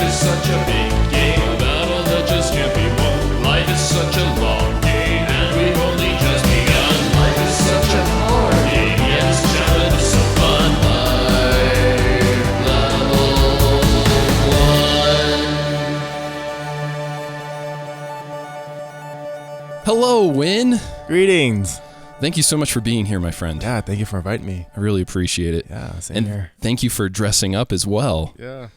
Life is such a big game, a battle that just can't be won. Life is such a long game, and we've only just begun. Life is such a hard game, yet it's challenge so fun. Life level 1. Hello, Wynn. Greetings. Thank you so much for being here, my friend. Yeah, thank you for inviting me. I really appreciate it. Yeah, same and here. Thank you for dressing up as well. Yeah.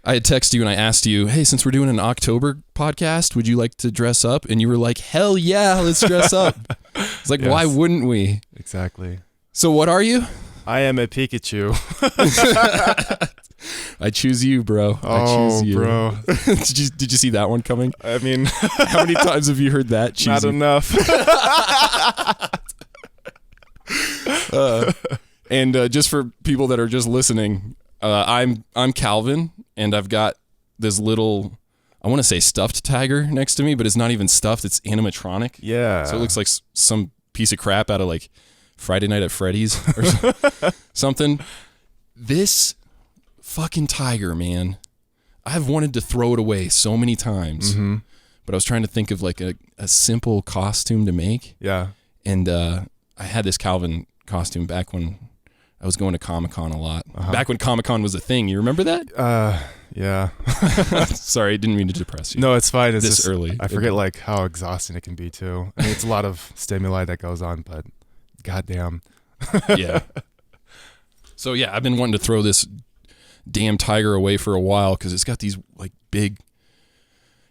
I had texted you and I asked you, hey, since we're doing an October podcast, would you like to dress up? And you were like, hell yeah, let's dress up. It's like, Yes. Why wouldn't we? Exactly. So what are you? I am a Pikachu. I choose you, bro. I choose you. Bro. Did you see that one coming? I mean, How many times have you heard that? not enough. And just for people that are just listening, I'm Calvin, and I've got this little, I want to say stuffed tiger next to me, but it's not even stuffed. It's animatronic. Yeah. So it looks like some piece of crap out of like Friday Night at Freddy's or something. This fucking tiger, man. I've wanted to throw it away so many times, but I was trying to think of like a simple costume to make. Yeah. And I had this Calvin costume back when I was going to Comic-Con a lot. Back when Comic-Con was a thing. You remember that? Yeah. Sorry, I didn't mean to depress you. No, it's fine. It's This just, early. I forget like how exhausting it can be too. I mean, it's a lot of stimuli that goes on, but goddamn. Yeah. So yeah, I've been wanting to throw this damn tiger away for a while because it's got these like big.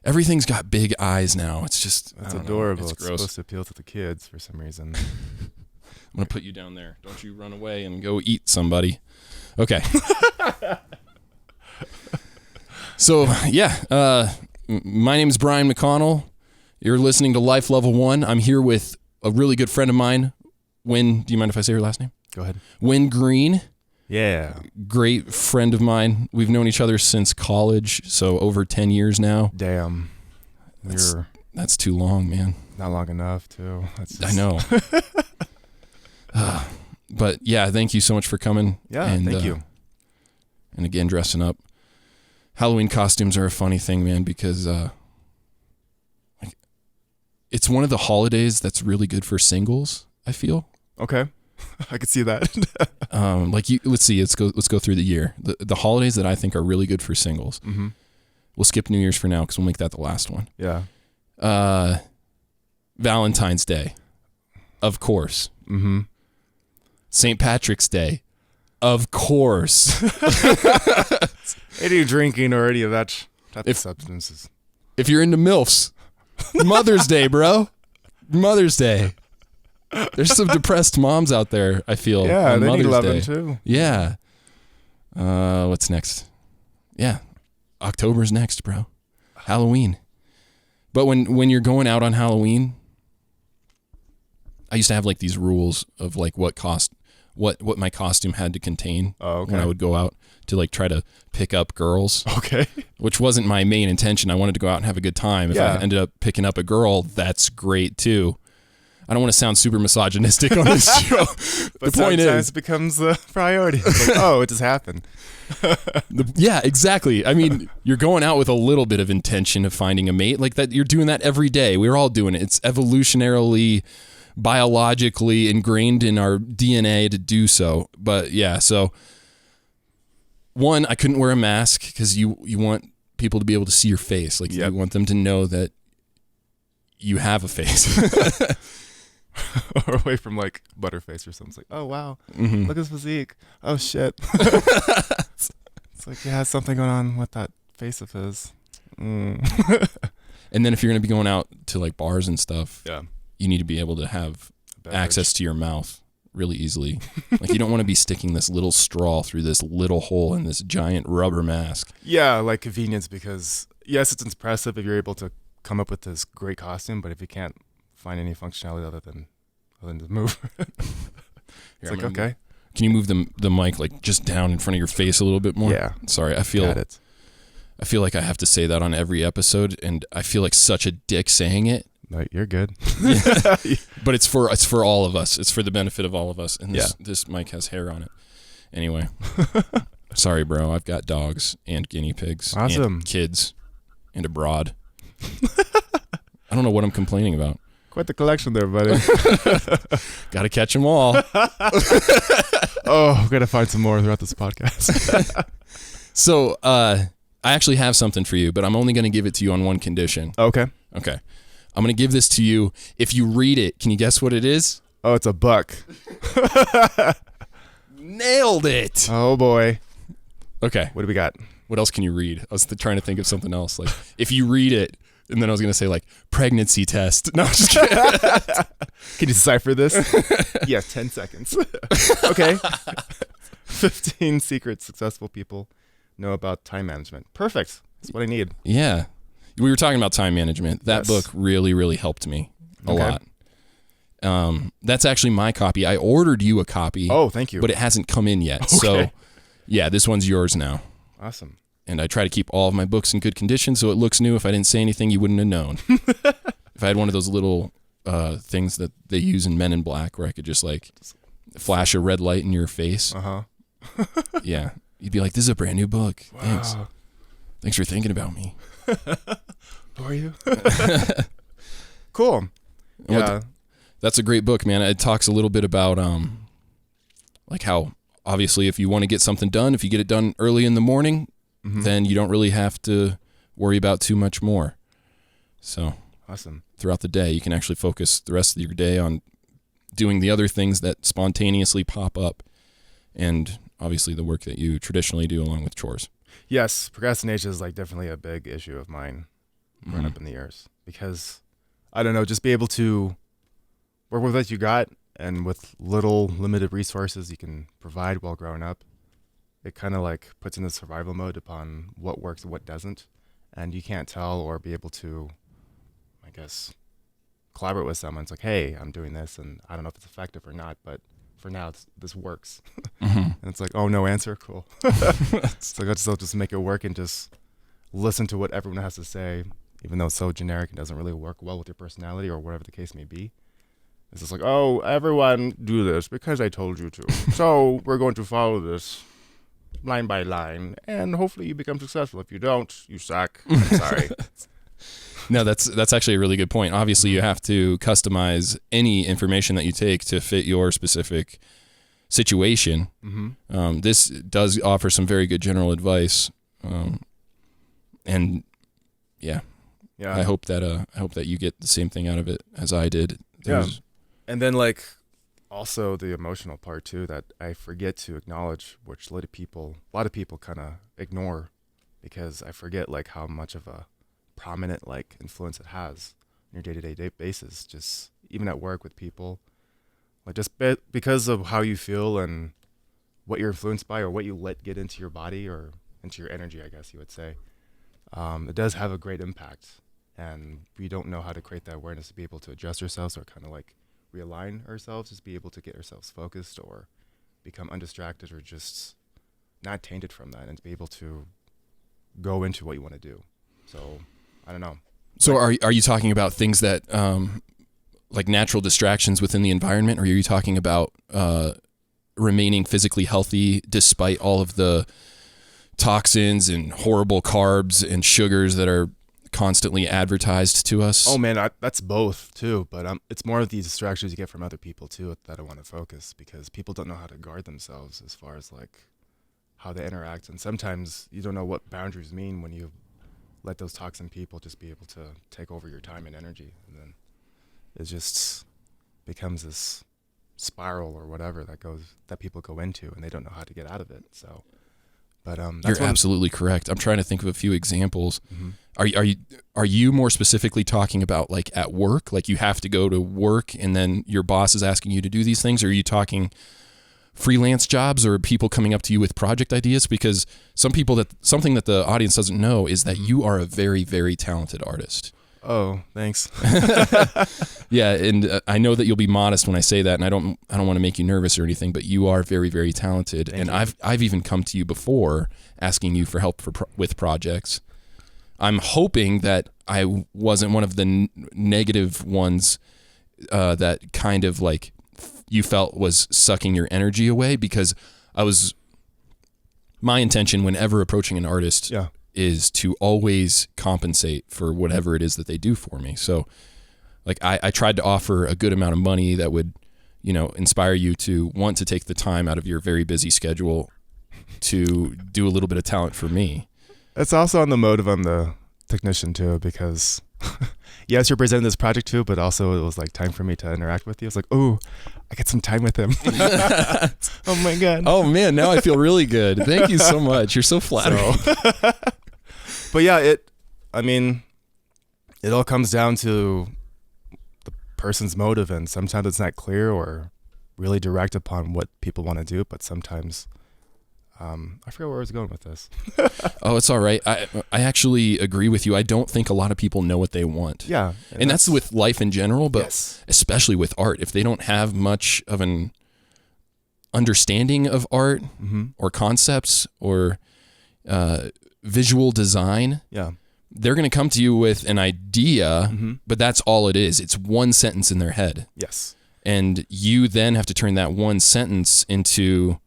Everything's got big eyes now. It's just It's adorable. It's It's gross. supposed to appeal to the kids for some reason. I'm gonna put you down there. Don't you run away and go eat somebody. Okay. So yeah, my name is Bryan McConnell. You're listening to Life Level 1. I'm here with a really good friend of mine. Wynn, do you mind if I say her last name? Go ahead. Wynn Greene. Yeah. Great friend of mine. We've known each other since college, so over 10 years now. Damn. You're That's too long, man. not long enough too. That's just, I know. But yeah, thank you so much for coming. Yeah, and, thank you. And again, dressing up. Halloween costumes are a funny thing, man, because like, it's one of the holidays that's really good for singles, I feel. Okay. I could see that. Let's see, let's go through the year. The holidays that I think are really good for singles. Mm-hmm. We'll skip New Year's for now because we'll make that the last one. Yeah. Valentine's Day, of course. Mm-hmm. St. Patrick's Day, of course. Any drinking or any of that type of substances. If you're into MILFs, Mother's Day, bro. Mother's Day. There's some depressed moms out there, I feel. Yeah, on they need Mother's loving Day. too. Yeah. What's next? Yeah. October's next, bro. Halloween. But when you're going out on Halloween, I used to have like these rules of like what my costume had to contain when I would go out to like try to pick up girls. Okay. Which wasn't my main intention. I wanted to go out and have a good time. If I ended up picking up a girl, that's great too. I don't want to sound super misogynistic on this show. But the point sometimes is, it becomes the priority. It's like, oh, it just happened. yeah, exactly. I mean, you're going out with a little bit of intention of finding a mate like that. You're doing that every day. We're all doing it. It's evolutionarily, biologically ingrained in our DNA to do so. But yeah, so one, I couldn't wear a mask because you want people to be able to see your face. Like you want them to know that you have a face. Or away from like Butterface or something. It's like, oh wow, look at his physique. Oh shit. It's like he has something going on with that face of his. And then if you're going to be going out to like bars and stuff, you need to be able to have access to your mouth really easily. Like you don't want to be sticking this little straw through this little hole in this giant rubber mask. Yeah, like convenience, because yes, it's impressive if you're able to come up with this great costume, but if you can't find any functionality other than to move, it's like, okay. Can you move the mic like just down in front of your face a little bit more? Yeah. Sorry, I feel like I have to say that on every episode, and I feel like such a dick saying it. No, you're good. But it's for all of us. It's for the benefit of all of us. And this mic has hair on it. Anyway. Sorry, bro. I've got dogs and guinea pigs Awesome. and kids and abroad. I don't know what I'm complaining about. Quite the collection there, buddy. Got to catch them all. Oh, gotta find some more throughout this podcast. So, I actually have something for you, but I'm only going to give it to you on one condition. Okay. Okay. I'm going to give this to you. If you read it, can you guess what it is? Oh, it's a buck. Nailed it. Oh boy. Okay. What do we got? What else can you read? I was trying to think of something else. Like, if you read it, and then I was going to say, like, pregnancy test. No, I'm just kidding. Can you decipher this? Yeah, 10 seconds. Okay. 15 secrets successful people know about time management. Perfect. That's what I need. Yeah. We were talking about time management. That Yes. book really, really helped me a Okay. lot. That's actually my copy. I ordered you a copy. Oh, thank you. But it hasn't come in yet. So, Okay. yeah, this one's yours now. Awesome. And I try to keep all of my books in good condition so it looks new. If I didn't say anything, you wouldn't have known. If I had one of those little things that they use in Men in Black where I could just like flash a red light in your face. Uh-huh. Yeah. You'd be like, this is a brand new book. Thanks. Wow. Thanks for thinking about me. Who are you? Cool. Yeah. That's a great book, man. It talks a little bit about like how obviously if you want to get something done, if you get it done early in the morning, then you don't really have to worry about too much more. So Awesome. throughout the day, you can actually focus the rest of your day on doing the other things that spontaneously pop up, and obviously the work that you traditionally do along with chores. Yes, procrastination is like definitely a big issue of mine growing up in the years, because I don't know, just be able to work with what you got and with little limited resources you can provide while growing up. It kind of like puts in the survival mode upon what works and what doesn't, and you can't tell or be able to, I guess, collaborate with someone. It's like, hey, I'm doing this, and I don't know if it's effective or not, but for now, this works. And it's like, oh, no answer? Cool. It's like, I'll just make it work and just listen to what everyone has to say, even though it's so generic and doesn't really work well with your personality or whatever the case may be. It's just like, oh, everyone do this because I told you to. So we're going to follow this line by line, and hopefully you become successful. If you don't, you suck. I'm sorry. No, that's actually a really good point. Obviously, you have to customize any information that you take to fit your specific situation. This does offer some very good general advice, and yeah, I hope that you get the same thing out of it as I did. And then like also the emotional part too that I forget to acknowledge, which a lot of people kind of ignore, because I forget like how much of a prominent like influence it has on your day-to-day basis, just even at work with people, like just because of how you feel and what you're influenced by or what you let get into your body or into your energy, I guess you would say. It does have a great impact, and we don't know how to create that awareness to be able to adjust ourselves or kind of like realign ourselves, just be able to get ourselves focused or become undistracted or just not tainted from that, and to be able to go into what you want to do. So I don't know. So are you talking about things that like natural distractions within the environment, or are you talking about remaining physically healthy despite all of the toxins and horrible carbs and sugars that are constantly advertised to us? Oh man, that's both too, but it's more of these distractions you get from other people too that I want to focus, because people don't know how to guard themselves as far as like how they interact, and sometimes you don't know what boundaries mean when you let those toxin people just be able to take over your time and energy, and then it just becomes this spiral or whatever that people go into, and they don't know how to get out of it. So but you're absolutely correct. I'm trying to think of a few examples. Are you more specifically talking about like at work, like you have to go to work and then your boss is asking you to do these things? Or are you talking freelance jobs or people coming up to you with project ideas? Because something that the audience doesn't know is that you are a very, very talented artist. Oh, thanks. Yeah, and I know that you'll be modest when I say that, and I don't want to make you nervous or anything, but you are very, very talented. Thank you. I've even come to you before asking you for help with projects. I'm hoping that I wasn't one of the negative ones that kind of like you felt was sucking your energy away, because I was my intention whenever approaching an artist Yeah. is to always compensate for whatever it is that they do for me. So like I tried to offer a good amount of money that would, inspire you to want to take the time out of your very busy schedule to do a little bit of talent for me. It's also on the motive on the technician too, because yes, you're presenting this project too, but also it was like time for me to interact with you. It's like, oh, I get some time with him. Oh my God. Oh man, now I feel really good. Thank you so much. You're so flattering. But yeah, it all comes down to the person's motive, and sometimes it's not clear or really direct upon what people want to do, but sometimes I forget where I was going with this. Oh, it's all right. I actually agree with you. I don't think a lot of people know what they want. Yeah. And that's with life in general, but yes. especially with art. If they don't have much of an understanding of art or concepts or visual design, Yeah. they're going to come to you with an idea, but that's all it is. It's one sentence in their head. Yes. And you then have to turn that one sentence into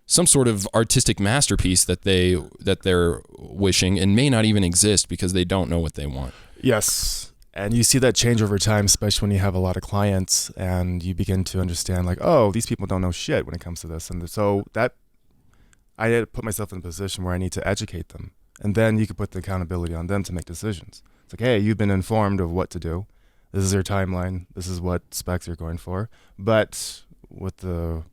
some sort of artistic masterpiece that they're wishing and may not even exist because they don't know what they want. Yes. And you see that change over time, especially when you have a lot of clients and you begin to understand like, oh, these people don't know shit when it comes to this. And so that I had to put myself in a position where I need to educate them. And then you could put the accountability on them to make decisions. It's like, hey, you've been informed of what to do. This is your timeline. This is what specs you're going for. But with the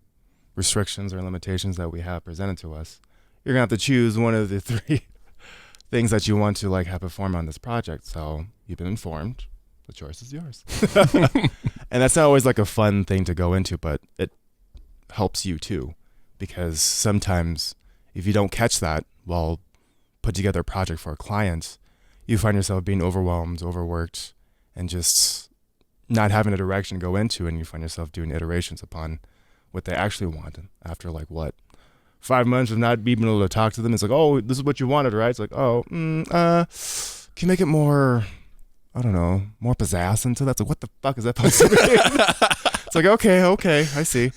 restrictions or limitations that we have presented to us, you're gonna have to choose one of the three things that you want to like have perform on this project. So you've been informed. The choice is yours. And that's not always like a fun thing to go into, but it helps you too, because sometimes if you don't catch that while put together a project for a client, you find yourself being overwhelmed, overworked, and just not having a direction to go into, and you find yourself doing iterations upon what they actually want. And after 5 months of not being able to talk to them, it's like, oh, this is what you wanted, right? It's like, oh, can you make it more, I don't know, more pizzazz into that? It's like, what the fuck is that supposed to be? It's like, okay, I see.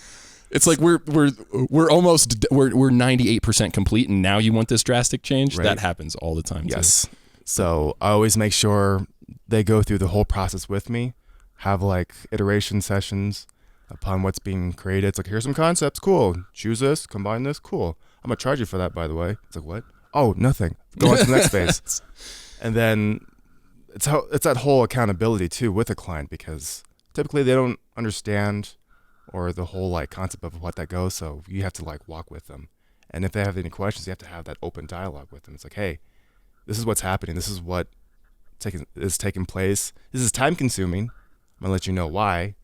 It's like we're 98% complete, and now you want this drastic change. Right. That happens all the time. Yes. Too. So I always make sure they go through the whole process with me, have iteration sessions upon what's being created. It's like, here's some concepts, cool. Choose this, combine this, cool. I'm gonna charge you for that, by the way. It's like, what? Oh, nothing. Go on to the next phase. And then it's that whole accountability too with a client, because typically they don't understand or the whole concept of what that goes. So you have to walk with them. And if they have any questions, you have to have that open dialogue with them. It's like, hey, this is what's happening. This is what is taking place. This is time consuming. I'm gonna let you know why.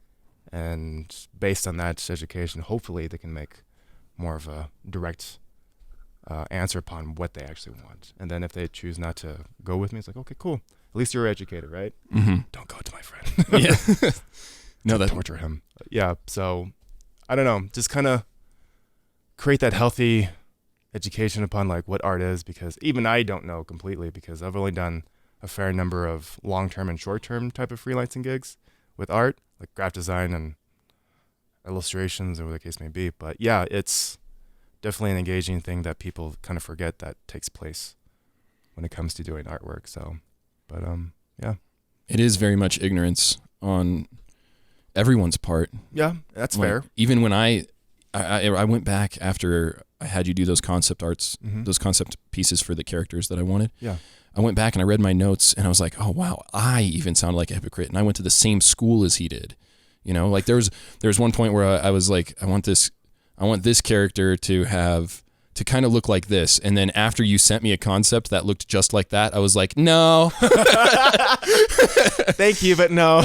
And based on that education, hopefully they can make more of a direct answer upon what they actually want. And then if they choose not to go with me, it's like, okay, cool. At least you're educated, right? Mm-hmm. Don't go to my friend. Yeah. No, that torture him. Yeah. So I don't know. Just kind of create that healthy education upon what art is, because even I don't know completely, because I've only done a fair number of long-term and short-term type of freelancing gigs with art, like graphic design and illustrations or whatever the case may be. But yeah, it's definitely an engaging thing that people kind of forget that takes place when it comes to doing artwork. So, but yeah. It is very much ignorance on everyone's part. Yeah, that's fair. Even when I went back after I had you do those concept arts, those concept pieces for the characters that I wanted. Yeah. I went back and I read my notes and I was like, oh wow, I even sounded like a hypocrite, and I went to the same school as he did. There was one point where I was like, I want this character to kind of look like this, and then after you sent me a concept that looked just like that, I was like, no. Thank you, but no.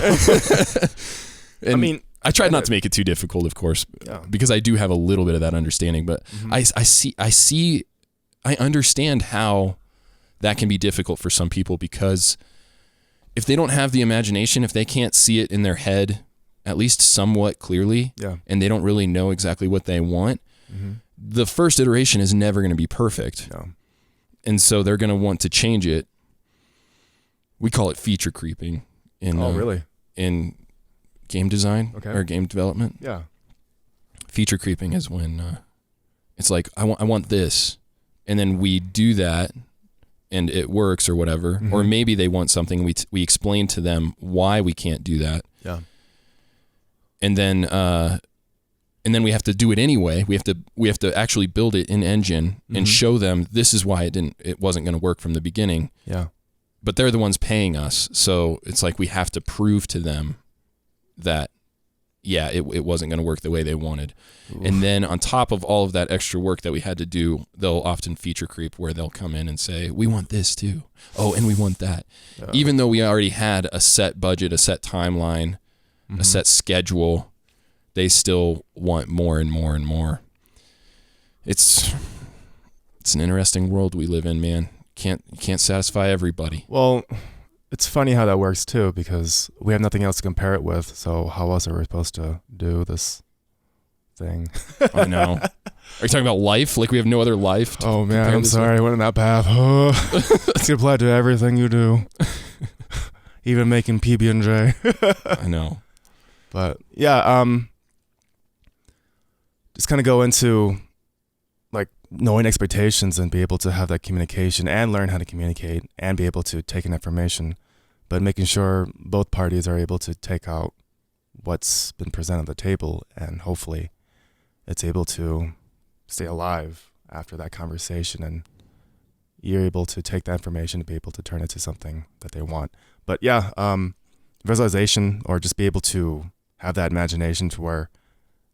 I tried not to make it too difficult, of course, because I do have a little bit of that understanding, but I understand how that can be difficult for some people, because if they don't have the imagination, if they can't see it in their head at least somewhat clearly, and they don't really know exactly what they want, the first iteration is never going to be perfect. No. And so they're going to want to change it. We call it feature creeping really? In game design or game development. Yeah. Feature creeping is when it's like, I want this. and then we do that and it works or whatever, or maybe they want something, we explain to them why we can't do that. Yeah. And then we have to do it anyway. We have to actually build it in Engine and show them this is why it wasn't going to work from the beginning. Yeah. But they're the ones paying us, so it's like we have to prove to them that it wasn't going to work the way they wanted. Oof. And then on top of all of that extra work that we had to do, they'll often feature creep where they'll come in and say, we want this too. Oh, and we want that. Even though we already had a set budget, a set timeline, a set schedule, they still want more and more and more. It's an interesting world we live in, man. You can't satisfy everybody. Well, it's funny how that works too, because we have nothing else to compare it with. So how else are we supposed to do this thing? I know. Are you talking about life? Like we have no other life? Oh man, I'm sorry. I went in that path. Oh, it's applied to everything you do, even making PB&J. I know. But yeah, just kind of go into like knowing expectations and be able to have that communication and learn how to communicate and be able to take in information, but making sure both parties are able to take out what's been presented on the table, and hopefully it's able to stay alive after that conversation, and you're able to take that information to be able to turn it to something that they want. But yeah, visualization, or just be able to have that imagination to where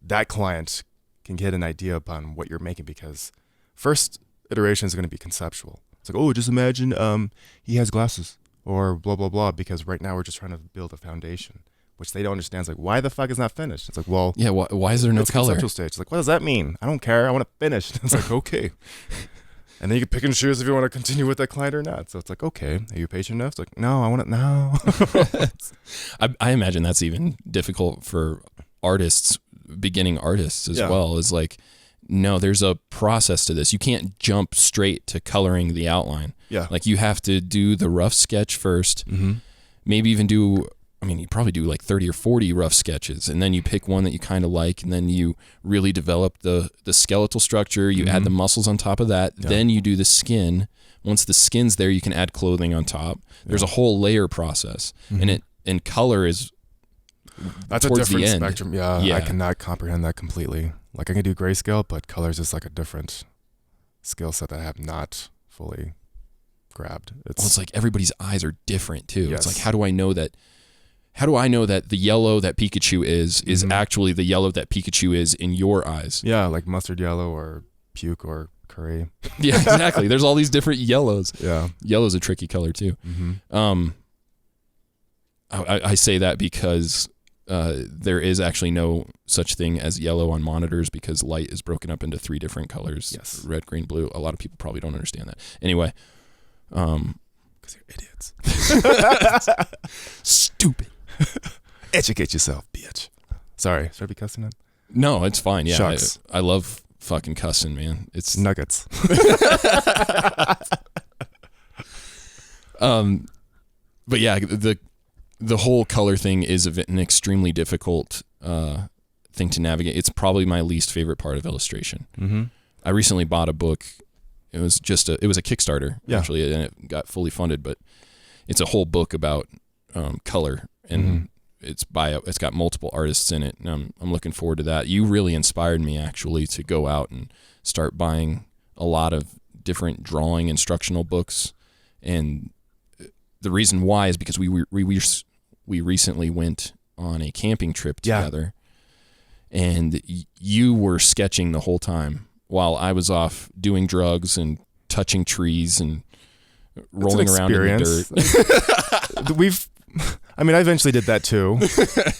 that client can get an idea upon what you're making, because first iteration is going to be conceptual. It's like, oh, just imagine he has glasses or blah, blah, blah, because right now we're just trying to build a foundation, which they don't understand. It's like, why the fuck is not finished? It's like, well, yeah, why is there no it's color? Conceptual stage. It's like, what does that mean? I don't care. I want it finished. It's like, okay. And then you can pick and choose if you want to continue with that client or not. So it's like, okay, are you patient enough? It's like, no, I want it now. I imagine that's even difficult for artists, beginning artists as well. Is like, no, there's a process to this. You can't jump straight to coloring the outline. Yeah. Like you have to do the rough sketch first, maybe even you probably do like 30 or 40 rough sketches, and then you pick one that you kind of like, and then you really develop the skeletal structure. You add the muscles on top of that. Yeah. Then you do the skin. Once the skin's there, you can add clothing on top. There's a whole layer process, and color is that's a towards different the end. spectrum. Yeah, I cannot comprehend that completely. Like I can do grayscale, but color is just like a different skill set that I have not fully grabbed. It's like everybody's eyes are different too. Yes. It's like, how do I know that the yellow that Pikachu is actually the yellow that Pikachu is in your eyes? Yeah, like mustard yellow or puke or curry. Yeah, exactly. There's all these different yellows. Yeah. Yellow's a tricky color too. I say that because there is actually no such thing as yellow on monitors, because light is broken up into 3 different colors. Yes. Red, green, blue. A lot of people probably don't understand that. Anyway. Because you're idiots. Stupid. Educate yourself, bitch. Sorry. Should I be cussing it? No, it's fine. Yeah. Shucks. I love fucking cussing, man. It's nuggets. But yeah, the whole color thing is an extremely difficult thing to navigate. It's probably my least favorite part of illustration. I recently bought a book. It was a Kickstarter, actually, and it got fully funded, but it's a whole book about color, and it's got multiple artists in it, and I'm looking forward to that. You really inspired me, actually, to go out and start buying a lot of different drawing instructional books, and the reason why is because we recently went on a camping trip together, and you were sketching the whole time while I was off doing drugs and touching trees and rolling around in the dirt. I eventually did that too,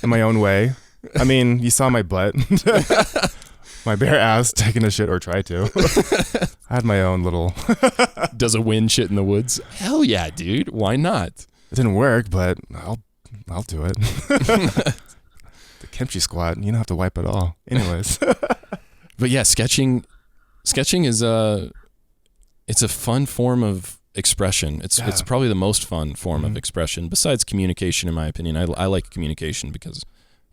in my own way. You saw my butt, my bare ass taking a shit, or tried to. I had my own little. Does a Wynn shit in the woods? Hell yeah, dude. Why not? It didn't work, but I'll do it. The kimchi squat, you don't have to wipe it all. Anyways. But yeah, sketching is it's a fun form of expression. It's probably the most fun form of expression besides communication, in my opinion. I like communication because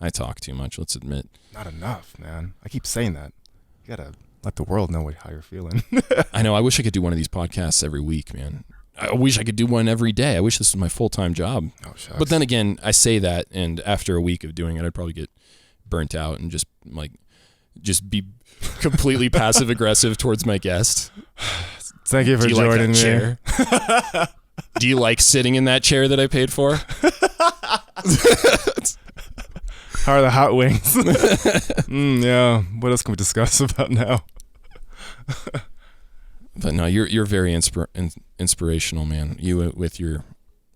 I talk too much, let's admit. Not enough, man. I keep saying that. You gotta let the world know how you're feeling. I know. I wish I could do one of these podcasts every week, man. I wish I could do one every day. I wish this was my full-time job. Oh, shucks. But then again, I say that, and after a week of doing it, I'd probably get burnt out and just be completely passive aggressive towards my guest. Thank you for joining me. Chair? Do you like sitting in that chair that I paid for? How are the hot wings? Yeah. What else can we discuss about now? But no, you're very inspirational, man. You with your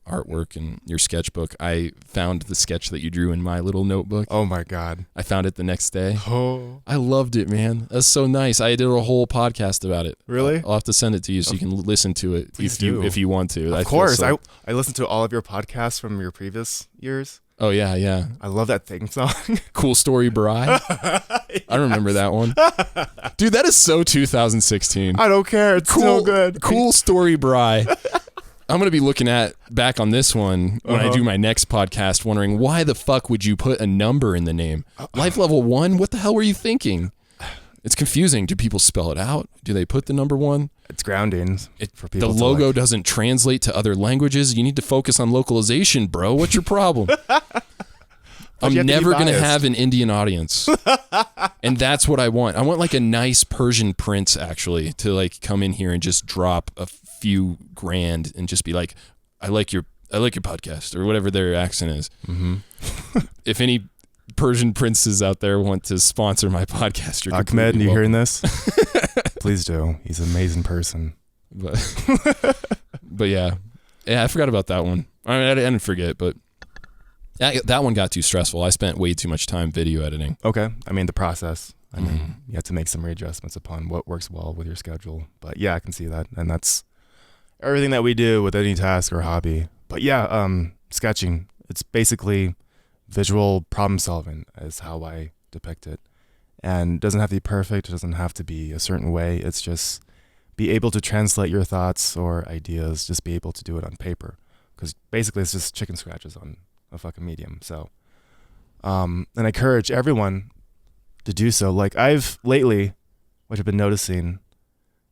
artwork and your sketchbook. I found the sketch that you drew in my little notebook. Oh my God. I found it the next day. Oh. I loved it, man. That's so nice. I did a whole podcast about it. Really? I'll have to send it to you so you can listen to it Please if you want to. Of course. I listened to all of your podcasts from your previous years. Oh yeah. I love that theme song. Cool Story Bry. I remember that one. Dude, that is so 2016. I don't care. It's so good. Cool Story Bry. I'm going to be looking back on this one when I do my next podcast, wondering why the fuck would you put a number in the name? Life level 1? What the hell were you thinking? It's confusing. Do people spell it out? Do they put the number 1? It's grounding for people. The logo doesn't translate to other languages. You need to focus on localization, bro. What's your problem? I'm never going to have an Indian audience. And that's what I want. I want like a nice Persian prince actually to like come in here and just drop a few grand and just be like, I like your podcast or whatever their accent is. Mm-hmm. If any Persian princes out there want to sponsor my podcast, you're Ahmed, you welcome. hearing this? Please do. He's an amazing person. But yeah, I forgot about that one. I mean, I didn't forget, but that one got too stressful. I spent way too much time video editing. Okay. I mean, the process. I mean, you have to make some readjustments upon what works well with your schedule. But yeah, I can see that. And that's everything that we do with any task or hobby. But yeah, sketching, it's basically visual problem solving is how I depict it. And it doesn't have to be perfect. It doesn't have to be a certain way. It's just be able to translate your thoughts or ideas, just be able to do it on paper. Because basically it's just chicken scratches on a fucking medium. So, and I encourage everyone to do so. Like I've lately, what I've been noticing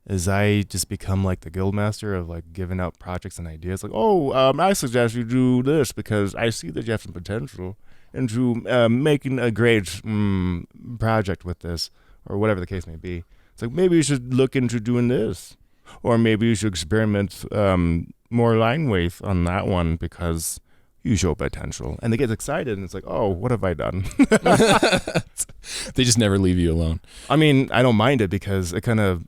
is I just become like the guild master of like giving out projects and ideas. Like, I suggest you do this because I see that you have some potential into making a great project with this, or whatever the case may be. It's like, maybe you should look into doing this, or maybe you should experiment more line weight on that one because you show potential. And they get excited and it's like, oh, what have I done? They just never leave you alone. I mean, I don't mind it because it kind of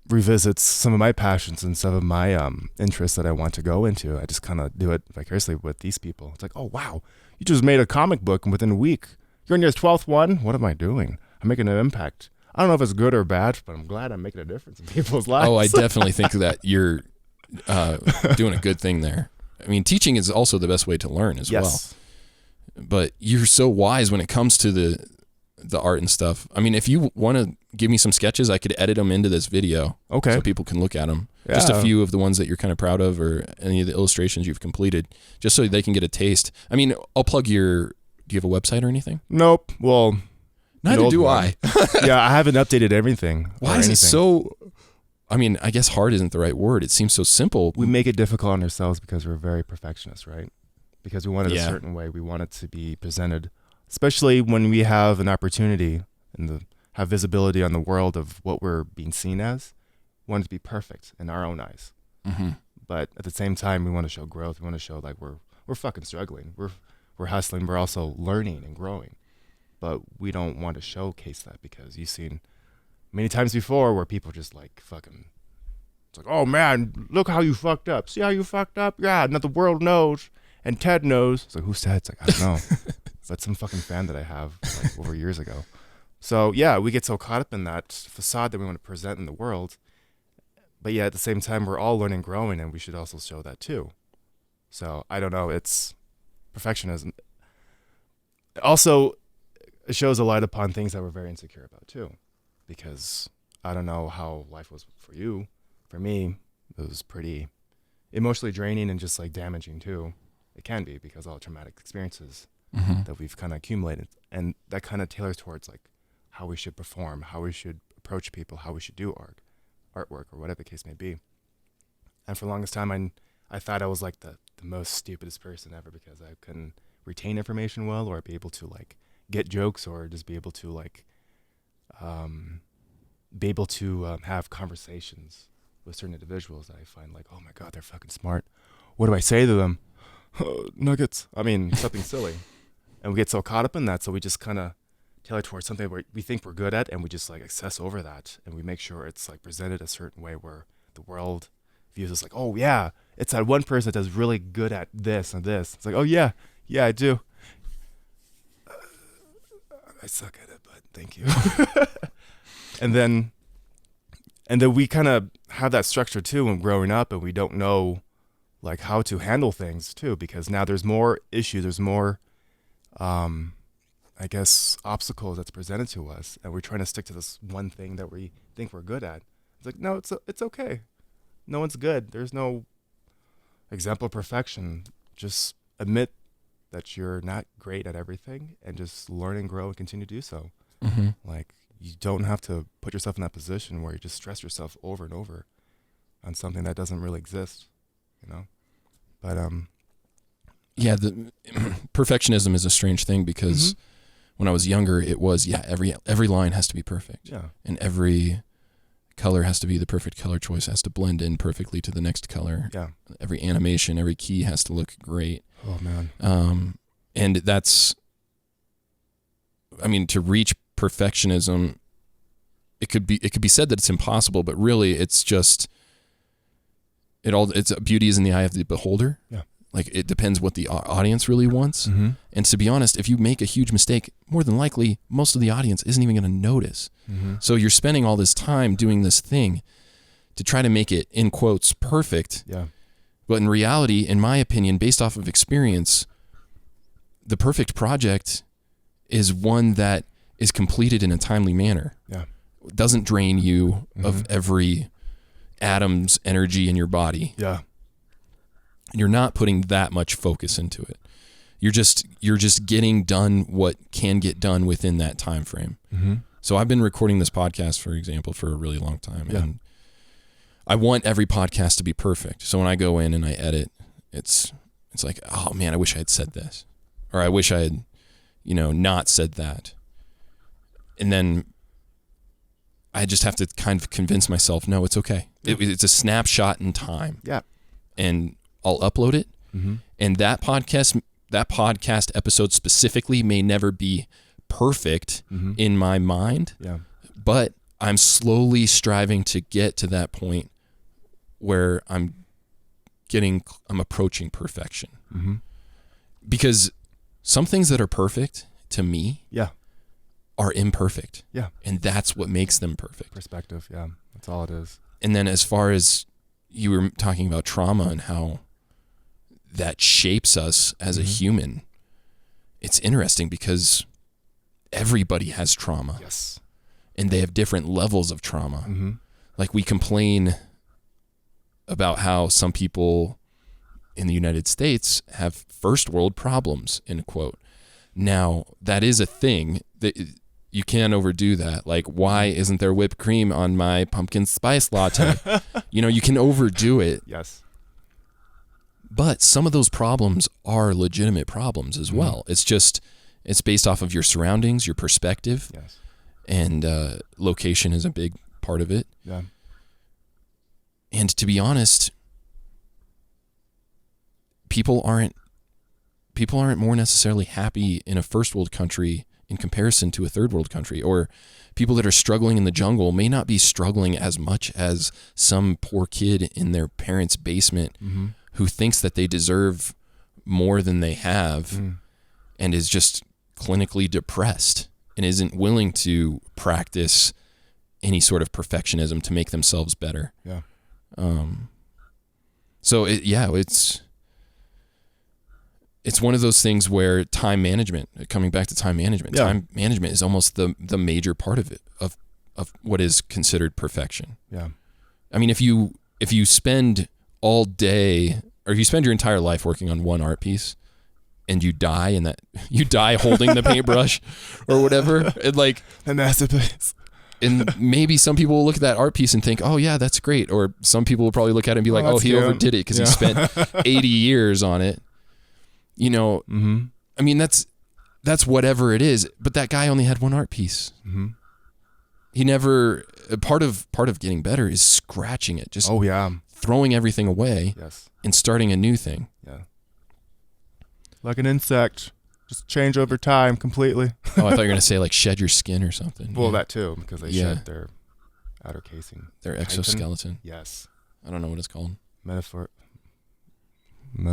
revisits some of my passions and some of my interests that I want to go into. I just kind of do it vicariously with these people. It's like, oh, wow, you just made a comic book and within a week. You're on your 12th one? What am I doing? I'm making an impact. I don't know if it's good or bad, but I'm glad I'm making a difference in people's lives. Oh, I definitely think that you're doing a good thing there. I mean, teaching is also the best way to learn as well. But you're so wise when it comes to the art and stuff. I mean, if you want to give me some sketches, I could edit them into this video. Okay. So people can look at them. Yeah. Just a few of the ones that you're kind of proud of or any of the illustrations you've completed, just so they can get a taste. I mean, I'll plug do you have a website or anything? Nope. Well, neither do I. Yeah, I haven't updated everything. Why is it so... I mean, I guess hard isn't the right word. It seems so simple. We make it difficult on ourselves because we're very perfectionists, right? Because we want it a certain way. We want it to be presented, especially when we have an opportunity and have visibility on the world of what we're being seen as. We want it to be perfect in our own eyes. Mm-hmm. But at the same time, we want to show growth. We want to show like we're fucking struggling. We're hustling. We're also learning and growing. But we don't want to showcase that because you've seen many times before where people just like fucking, it's like, oh man, look how you fucked up. See how you fucked up? Yeah, now the world knows and Ted knows. It's like, who's Ted? It's like, I don't know. That's some fucking fan that I have like over years ago. So yeah, we get so caught up in that facade that we want to present in the world. But yeah, at the same time, we're all learning, growing, and we should also show that too. So I don't know. It's perfectionism. Also, it shows a light upon things that we're very insecure about too. Because I don't know how life was for you. For me, it was pretty emotionally draining and just like damaging too. It can be because all the traumatic experiences that we've kind of accumulated. And that kind of tailors towards like how we should perform, how we should approach people, how we should do artwork, or whatever the case may be. And for the longest time, I thought I was like the most stupidest person ever because I couldn't retain information well, or be able to like get jokes, or just be able to like have conversations with certain individuals that I find like, oh my God, they're fucking smart. What do I say to them? Nuggets. I mean, something silly. And we get so caught up in that, so we just kind of tailor towards something where we think we're good at, and we just like obsess over that, and we make sure it's like presented a certain way where the world views us like, oh yeah, it's that one person that's really good at this and this. It's like, oh yeah, I do. I suck at it, but thank you. and then we kind of have that structure too when growing up, and we don't know like how to handle things too, because now there's more issues, there's more I guess obstacles that's presented to us, and we're trying to stick to this one thing that we think we're good at. It's like, no, it's okay. No one's good. There's no example of perfection. Just admit that you're not great at everything, and just learn and grow and continue to do so. Mm-hmm. Like, you don't have to put yourself in that position where you just stress yourself over and over on something that doesn't really exist, you know? But yeah, the perfectionism is a strange thing because when I was younger, it was, every line has to be perfect. Yeah. And every color has to be the perfect color choice, has to blend in perfectly to the next color. Yeah. Every animation, every key has to look great. Oh man. And that's, I mean, to reach perfectionism, it could be said that it's impossible, but really it's just, it's beauty is in the eye of the beholder. Yeah. Like, it depends what the audience really wants. Mm-hmm. And to be honest, if you make a huge mistake, more than likely, most of the audience isn't even going to notice. Mm-hmm. So you're spending all this time doing this thing to try to make it, in quotes, perfect. Yeah. But in reality, in my opinion, based off of experience, the perfect project is one that is completed in a timely manner. Yeah. It doesn't drain you of every atom's energy in your body. Yeah. You're not putting that much focus into it. You're just getting done what can get done within that time frame. Mm-hmm. So I've been recording this podcast, for example, for a really long time. Yeah. And I want every podcast to be perfect. So when I go in and I edit, it's like, oh man, I wish I had said this. Or I wish I had, not said that. And then I just have to kind of convince myself, no, it's okay. It's a snapshot in time. Yeah. And I'll upload it. Mm-hmm. And that podcast episode specifically may never be perfect in my mind. Yeah. But I'm slowly striving to get to that point where I'm approaching perfection. Mm-hmm. Because some things that are perfect to me are imperfect. Yeah. And that's what makes them perfect. Perspective. Yeah. That's all it is. And then as far as you were talking about trauma and how that shapes us as a human, it's interesting because everybody has trauma. Yes. And they have different levels of trauma. Mm-hmm. Like, we complain about how some people in the United States have first world problems, end quote. Now, that is a thing that you can't overdo that. Like, why isn't there whipped cream on my pumpkin spice latte? You can overdo it. Yes. But some of those problems are legitimate problems as well. It's based off of your surroundings, your perspective. Yes. And location is a big part of it. Yeah. And to be honest, people aren't more necessarily happy in a first world country in comparison to a third world country. Or people that are struggling in the jungle may not be struggling as much as some poor kid in their parents' basement who thinks that they deserve more than they have and is just clinically depressed and isn't willing to practice any sort of perfectionism to make themselves better. Yeah. So it's one of those things where time management, coming back to time management, time management is almost the major part of it, of what is considered perfection. Yeah. I mean, if you spend all day, or if you spend your entire life working on one art piece and you die holding the paintbrush or whatever, and like a masterpiece. And maybe some people will look at that art piece and think, oh yeah, that's great. Or some people will probably look at it and be like, oh, he cute. overdid it because he spent 80 years on it. You know, I mean, that's whatever it is. But that guy only had one art piece. He never, part of getting better is scratching it. Just throwing everything away and starting a new thing. Yeah. Like an insect. Just change over time completely. Oh, I thought you were going to say like shed your skin or something. Well, that too, because they shed their outer casing. Their exoskeleton. Yes. I don't know what it's called. Metaphor. They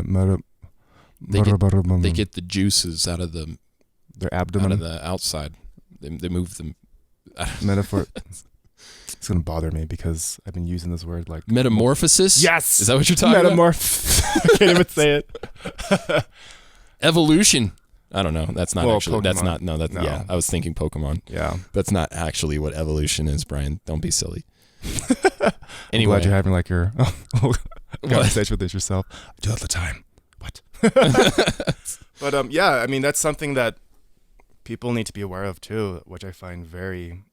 get the juices out of their abdomen. Out of the outside. They move them. Metaphor. It's going to bother me because I've been using this word like... Metamorphosis? Yes! Is that what you're talking about? I can't even say it. Evolution. I don't know. That's not actually. Pokemon. That's not. No. That's yeah. I was thinking Pokemon. Yeah. That's not actually what evolution is, Brian. Don't be silly. I'm Anyway, glad you're having like your conversation with yourself. I do it all the time. What? But yeah, I mean that's something that people need to be aware of too, which I find very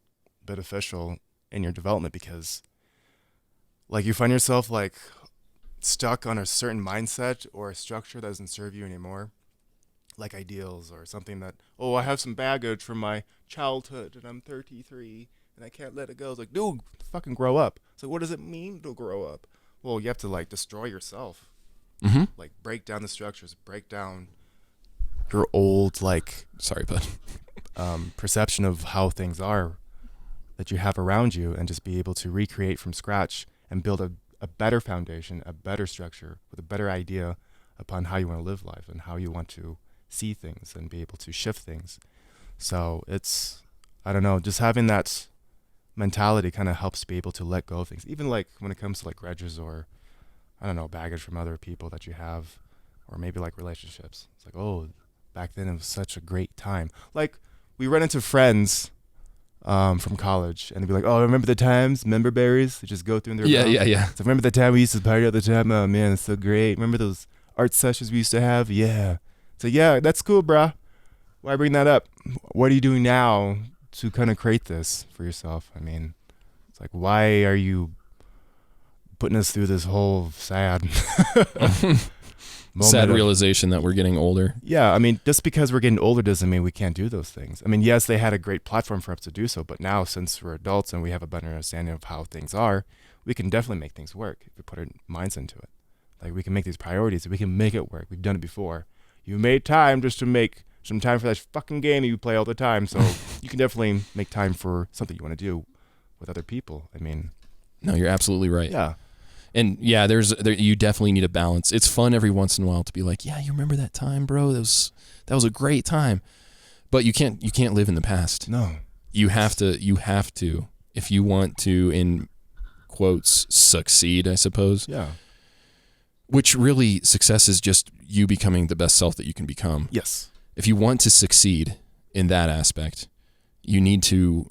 beneficial in your development because, like, you find yourself like stuck on a certain mindset or a structure that doesn't serve you anymore. Like ideals or something that, oh, I have some baggage from my childhood and I'm 33 and I can't let it go. It's like, dude, fucking grow up. So what does it mean to grow up? Well, you have to like destroy yourself. Like break down the structures, break down your old like, sorry, bud, perception of how things are that you have around you and just be able to recreate from scratch and build a better foundation, a better structure with a better idea upon how you want to live life and how you want to see things and be able to shift things. So it's, I don't know, just having that mentality kind of helps be able to let go of things. Even like when it comes to like grudges or, I don't know, baggage from other people that you have, or maybe like relationships. It's like, oh, back then it was such a great time. Like we run into friends from college and they'd be like, oh, remember the times, member berries? They just go through in their mouth. Yeah. So remember the time we used to party all the time? Oh man, it's so great. Remember those art sessions we used to have? Yeah. So yeah, that's cool, bruh. Why bring that up? What are you doing now to kind of create this for yourself? I mean, it's like, why are you putting us through this whole sad sad realization that we're getting older? Yeah, I mean, just because we're getting older doesn't mean we can't do those things. I mean, yes, they had a great platform for us to do so, but now since we're adults and we have a better understanding of how things are, we can definitely make things work if we put our minds into it. Like we can make these priorities, we can make it work. We've done it before. You made time just to make some time for that fucking game that you play all the time. So you can definitely make time for something you want to do with other people. I mean, no, you're absolutely right. Yeah. And yeah, you definitely need a balance. It's fun every once in a while to be like, yeah, you remember that time, bro? That was a great time. But you can't live in the past. No. You have to, if you want to, in quotes, succeed, I suppose. Yeah. Which really, success is just you becoming the best self that you can become. Yes. If you want to succeed in that aspect, you need to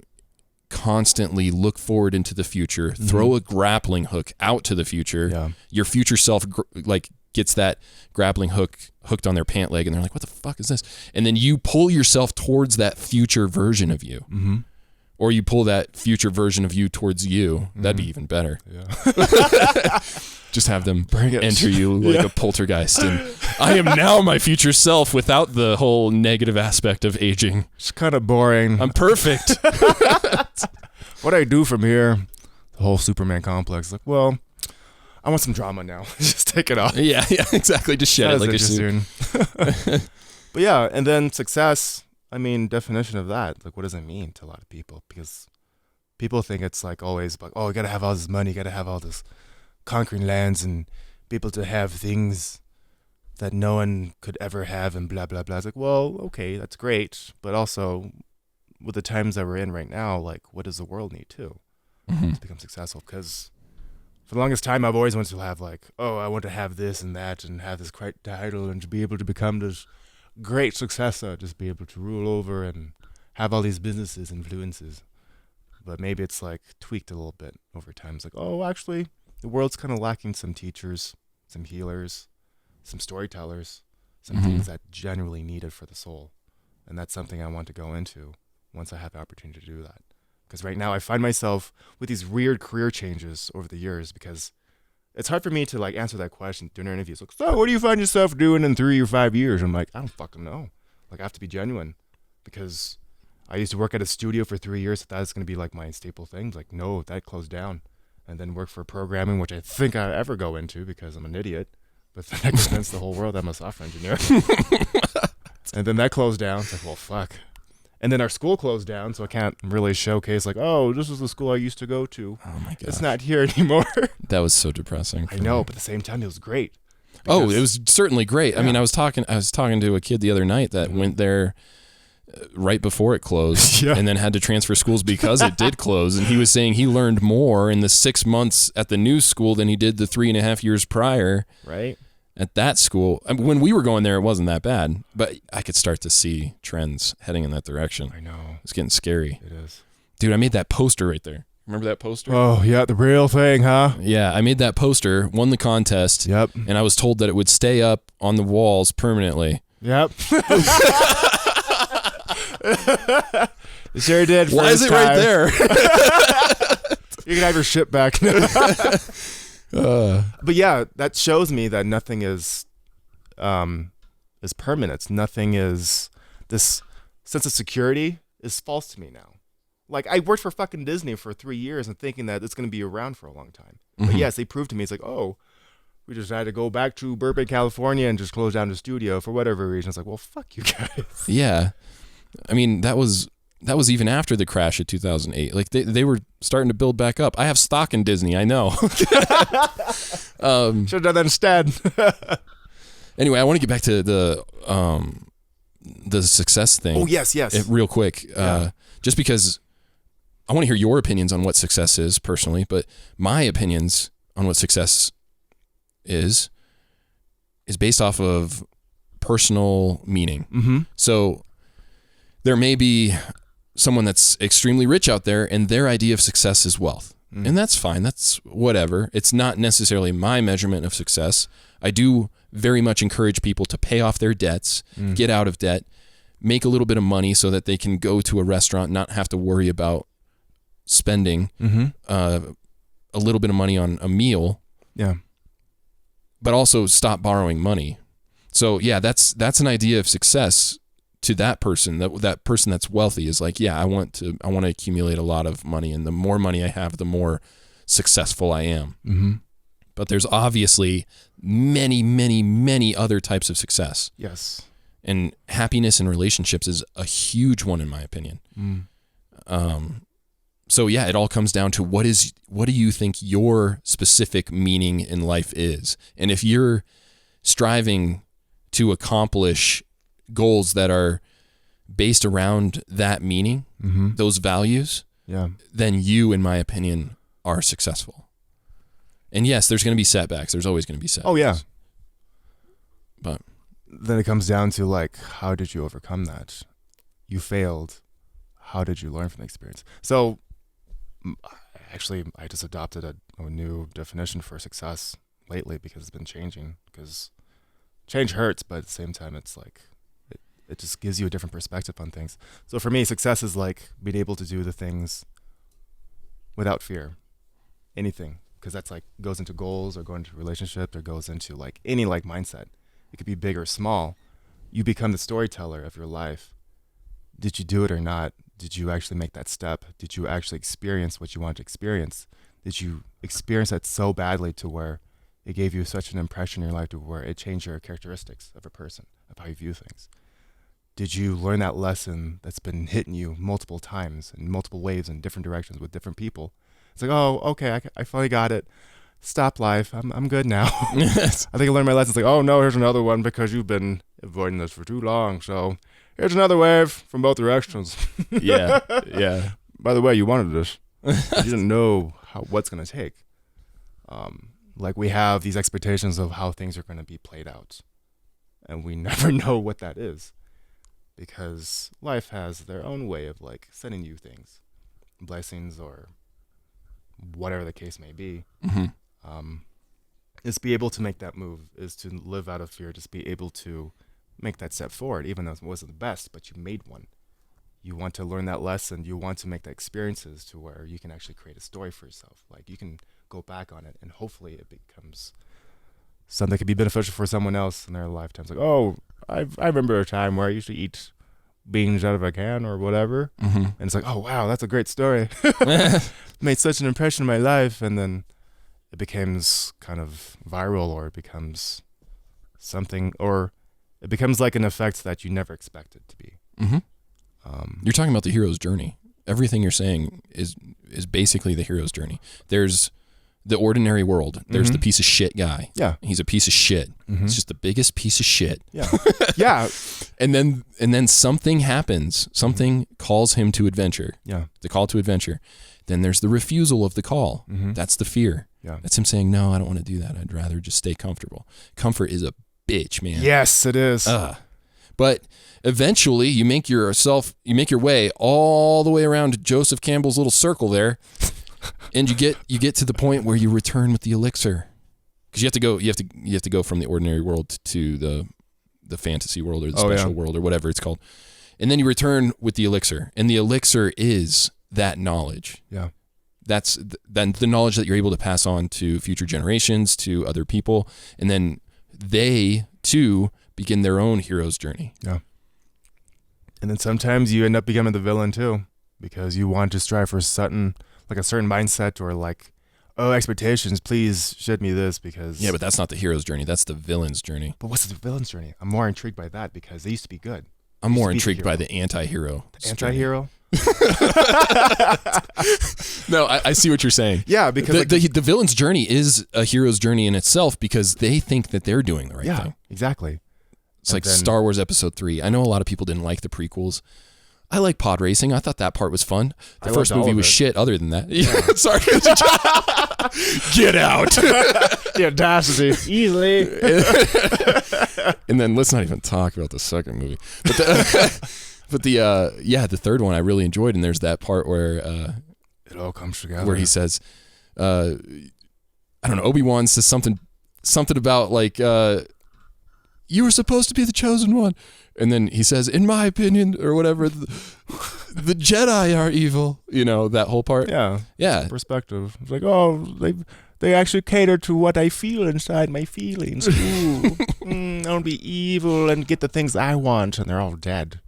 constantly look forward into the future, throw a grappling hook out to the future. Yeah. Your future self gets that grappling hook hooked on their pant leg and they're like, what the fuck is this? And then you pull yourself towards that future version of you. Mm-hmm. Or you pull that future version of you towards you. That'd be even better. Yeah. Just have them enter you like a poltergeist. And I am now my future self without the whole negative aspect of aging. It's kind of boring. I'm perfect. What do I do from here? The whole Superman complex. Like, well, I want some drama now. Just take it off. Yeah, exactly. Just shed it like a suit. But yeah, and then success, I mean, definition of that. Like, what does it mean to a lot of people? Because people think it's like always like, oh, you got to have all this money, you got to have all this conquering lands and be able to have things that no one could ever have and blah, blah, blah. It's like, well, okay, that's great. But also with the times that we're in right now, like what does the world need too to become successful? Because for the longest time, I've always wanted to have like, oh, I want to have this and that and have this great title and to be able to become this great successor, just be able to rule over and have all these businesses, influences. But maybe it's like tweaked a little bit over time. It's like, oh, actually, the world's kind of lacking some teachers, some healers, some storytellers, some things that genuinely needed for the soul. And that's something I want to go into once I have the opportunity to do that. Because right now I find myself with these weird career changes over the years because it's hard for me to like answer that question during interviews. Like, so what do you find yourself doing in 3 or 5 years? I'm like, I don't fucking know. Like, I have to be genuine because I used to work at a studio for 3 years. So that's going to be like my staple thing. Like, no, that closed down. And then work for programming, which I think I'd ever go into because I'm an idiot. But then I convinced the whole world I'm a software engineer. And then that closed down. It's like, well, fuck. And then our school closed down, so I can't really showcase like, oh, this is the school I used to go to. Oh my god, it's not here anymore. That was so depressing. I know, but at the same time, it was great. Oh, it was certainly great. Yeah. I mean, I was talking to a kid the other night that went there right before it closed Yeah. and then had to transfer schools because it did close. And he was saying he learned more in the 6 months at the new school than he did the 3.5 years prior. Right. At that school. I mean, when we were going there, it wasn't that bad, but I could start to see trends heading in that direction. I know. It's getting scary. It is. Dude, I made that poster right there. Remember that poster? Oh, yeah, the real thing, huh? Yeah, I made that poster, won the contest, Yep. and I was told that it would stay up on the walls permanently. Yep. It sure did. Why is it right there? You can have your shit back. But yeah, that shows me that nothing is permanent. Nothing is, this sense of security is false to me now. Like, I worked for fucking Disney for 3 years and thinking that it's going to be around for a long time. But yes, they proved to me, it's like, oh, we just had to go back to Burbank, California and just close down the studio for whatever reason. It's like, well, fuck you guys. Yeah. I mean, that was even after the crash of 2008. Like, they were starting to build back up. I have stock in Disney, I know. Should have done that instead. Anyway, I want to get back to the success thing. Oh, yes. Real quick. Just because I want to hear your opinions on what success is personally, but my opinions on what success is based off of personal meaning. Mm-hmm. So there may be someone that's extremely rich out there and their idea of success is wealth. And that's fine. That's whatever. It's not necessarily my measurement of success. I do very much encourage people to pay off their debts, get out of debt, make a little bit of money so that they can go to a restaurant, not have to worry about spending a little bit of money on a meal. Yeah. But also stop borrowing money. So yeah, that's an idea of success to that person. That person that's wealthy is like, yeah, I want to accumulate a lot of money, and the more money I have, the more successful I am. Mm-hmm. But there's obviously many, many, many other types of success. Yes. And happiness in relationships is a huge one, in my opinion. So yeah, it all comes down to what do you think your specific meaning in life is? And if you're striving to accomplish goals that are based around that meaning, those values, then you, in my opinion, are successful. And yes, there's going to be setbacks. There's always going to be setbacks. Oh, yeah. But then it comes down to, like, how did you overcome that? You failed. How did you learn from the experience? So, actually, I just adopted a new definition for success lately because it's been changing. Because change hurts, but at the same time, it's like, it just gives you a different perspective on things. So for me, success is like being able to do the things without fear. Anything. Because that's like goes into goals or going into relationships or goes into like any like mindset. It could be big or small. You become the storyteller of your life. Did you do it or not? Did you actually make that step? Did you actually experience what you wanted to experience? Did you experience that so badly to where it gave you such an impression in your life to where it changed your characteristics of a person, of how you view things? Did you learn that lesson that's been hitting you multiple times in multiple waves in different directions with different people? It's like, oh, okay, I finally got it. Stop life. I'm good now. I think I learned my lesson. It's like, oh no, here's another one because you've been avoiding this for too long. So here's another wave from both directions. yeah. By the way, you wanted this. You didn't know what's going to take. Like we have these expectations of how things are going to be played out. And we never know what that is. Because life has their own way of like sending you things, blessings or whatever the case may be. Is be able to make that move, is to live out of fear, just be able to make that step forward, even though it wasn't the best, but you made one. you want to learn that lesson. You want to make the experiences to where you can actually create a story for yourself. Like you can go back on it and hopefully it becomes something that could be beneficial for someone else in their lifetime. It's like, oh, I remember a time where I used to eat beans out of a can or whatever. And it's like, oh, wow, that's a great story. Made such an impression in my life. And then it becomes kind of viral, or it becomes something, or it becomes like an effect that you never expected to be. You're talking about the hero's journey. Everything you're saying is basically the hero's journey. There's the ordinary world. There's the piece of shit guy. Yeah. He's a piece of shit. He's just the biggest piece of shit. Yeah. Yeah. And then something happens. Something calls him to adventure. Yeah. The call to adventure. Then there's the refusal of the call. That's the fear. Yeah. That's him saying, no, I don't want to do that. I'd rather just stay comfortable. Comfort is a bitch, man. Yes, it is. But eventually you make your way all the way around Joseph Campbell's little circle there. And you get to the point where you return with the elixir. Because you have to go from the ordinary world to the fantasy world or the special world or whatever it's called. And then you return with the elixir. And the elixir is that knowledge. Yeah. That's then the knowledge that you're able to pass on to future generations, to other people, and then they too begin their own hero's journey. Yeah. And then sometimes you end up becoming the villain too, because you want to strive for a certain mindset, or like, oh, expectations, please shed me this, because Yeah, but that's not the hero's journey. That's the villain's journey. But what's the villain's journey? I'm more intrigued by that, because they used to be good. I'm more intrigued by the anti-hero. The anti-hero? No, I see what you're saying. Yeah, because the villain's journey is a hero's journey in itself, because they think that they're doing the right thing. Exactly. It's like Star Wars Episode 3. I know a lot of people didn't like the prequels. I like pod racing. I thought that part was fun. The first movie was shit other than that. Yeah. Sorry. Get out. The audacity. Easily. And then let's not even talk about the second movie. But the third one I really enjoyed, and there's that part where it all comes together. Where he says, I don't know, Obi-Wan says something about like, you were supposed to be the chosen one. And then he says, in my opinion, or whatever, the Jedi are evil. You know, that whole part. Yeah. Yeah. Perspective. It's like, oh, they actually cater to what I feel inside my feelings. Ooh. I want to be evil and get the things I want, and they're all dead.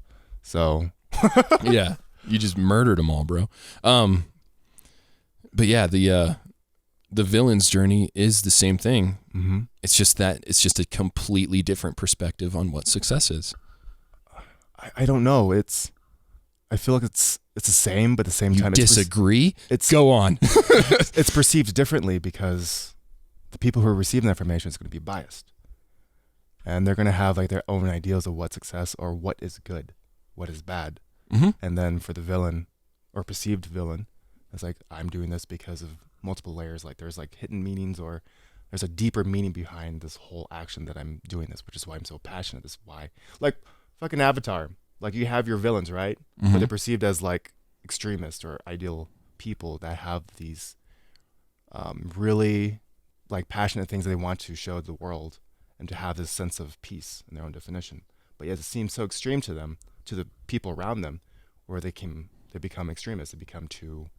So. Yeah. You just murdered them all, bro. But yeah, the villain's journey is the same thing. It's just a completely different perspective on what success is. I don't know. I feel like it's the same, but at the same time, disagree. Go on. It's perceived differently, because the people who are receiving that information is going to be biased, and they're going to have like their own ideals of what success, or what is good, what is bad. And then for the villain, or perceived villain, it's like, I'm doing this because of multiple layers. Like there's like hidden meanings, or there's a deeper meaning behind this whole action that I'm doing this, which is why I'm so passionate. This is why, like fucking Avatar, like you have your villains, right? But they're perceived as like extremists or ideal people that have these really like passionate things that they want to show the world, and to have this sense of peace in their own definition. But yet it seems so extreme to them, to the people around them, where they become extremists. They become too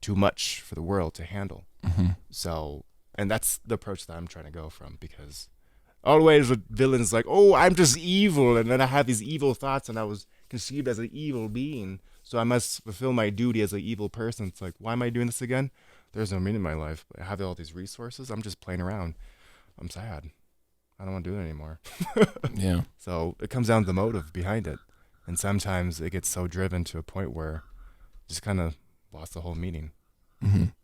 much for the world to handle. So, and that's the approach that I'm trying to go from, because always the villain's like, oh, I'm just evil, and then I have these evil thoughts, and I was conceived as an evil being, so I must fulfill my duty as an evil person. It's like, why am I doing this again? There's no meaning in my life. I have all these resources. I'm just playing around. I'm sad. I don't want to do it anymore. Yeah. So it comes down to the motive behind it. And sometimes it gets so driven to a point where it just kind of lost the whole meaning.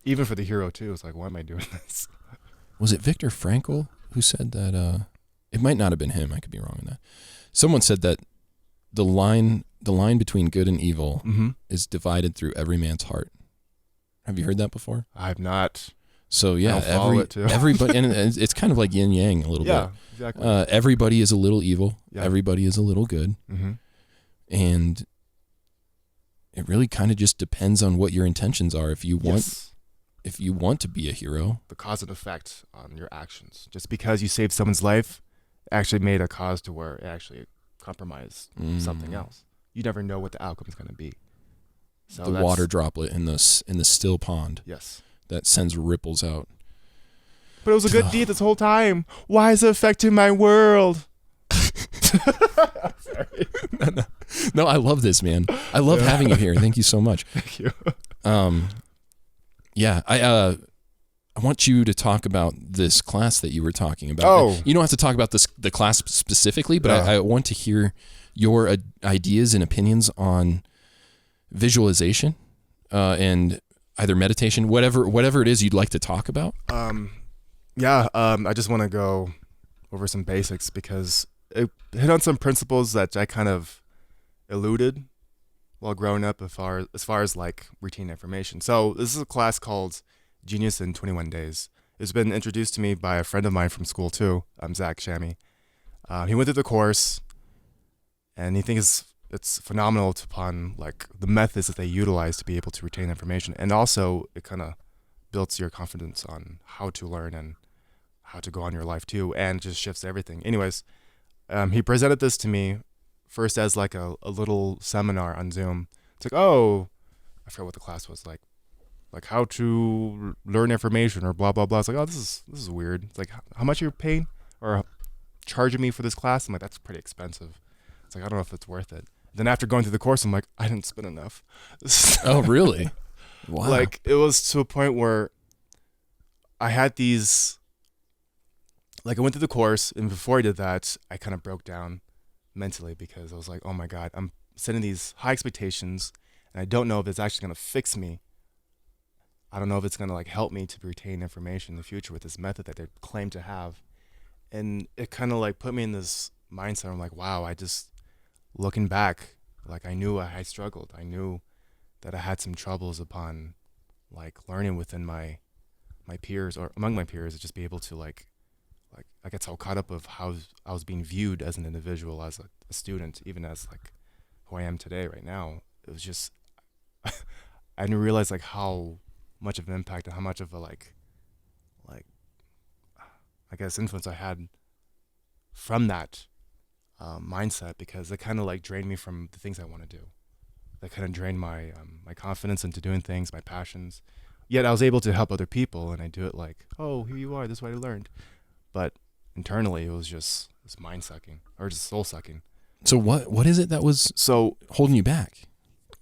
Even for the hero too. It's like, why am I doing this? Was it Viktor Frankl who said that? It might not have been him. I could be wrong on that. Someone said that the line between good and evil is divided through every man's heart. Have you heard that before? I have not. So yeah, everybody, and it's kind of like yin yang a little bit. Yeah, exactly. Everybody is a little evil. Yeah. Everybody is a little good. And it really kind of just depends on what your intentions are. If you want to be a hero, the cause and effect on your actions. Just because you saved someone's life, actually made a cause to where it actually compromised something else. you never know what the outcome is going to be. So The water droplet in the still pond Yes. that sends ripples out. But it was a good deed this whole time. Why is it affecting my world? Sorry. No, I love this, man. I love having you here. Thank you so much. Thank you. Yeah, I want you to talk about this class that you were talking about. Oh. You don't have to talk about the class specifically, but I want to hear your ideas and opinions on visualization and either meditation, whatever it is you'd like to talk about. I just want to go over some basics because it hit on some principles that I kind of eluded while growing up as far as like routine information. So this is a class called Genius in 21 Days. It's been introduced to me by a friend of mine from school too, Zach Shammy. He went through the course, and he thinks it's phenomenal upon like the methods that they utilize to be able to retain information, and also it kind of builds your confidence on how to learn and how to go on your life too, and just shifts everything. Anyways, he presented this to me first as like a little seminar on Zoom. It's like, oh, I forgot what the class was like how to learn information or blah blah blah. It's like, oh, this is weird. It's like, how much you're paying or charging me for this class? I'm like, that's pretty expensive. It's like, I don't know if it's worth it. Then after going through the course, I'm like, I didn't spend enough. Oh, really? Wow. Like, it was to a point where I had these, like, I went through the course, and before I did that, I kind of broke down mentally because I was like, oh my God, I'm setting these high expectations, and I don't know if it's actually going to fix me. I don't know if it's going to, like, help me to retain information in the future with this method that they claim to have. And it kind of, like, put me in this mindset. I'm like, wow, looking back, like, I knew I struggled. I knew that I had some troubles upon, like, learning within my peers or among my peers, to just be able to like I get so caught up of how I was being viewed as an individual, as a student, even as like who I am today right now. It was just I didn't realize like how much of an impact and how much of a like I guess influence I had from that mindset, because it kind of like drained me from the things I want to do. That kind of drained my my confidence into doing things, my passions. Yet I was able to help other people, and I do it like, oh, here you are, this is what I learned. But internally, it was just mind sucking or just soul sucking. So what is it that was so holding you back?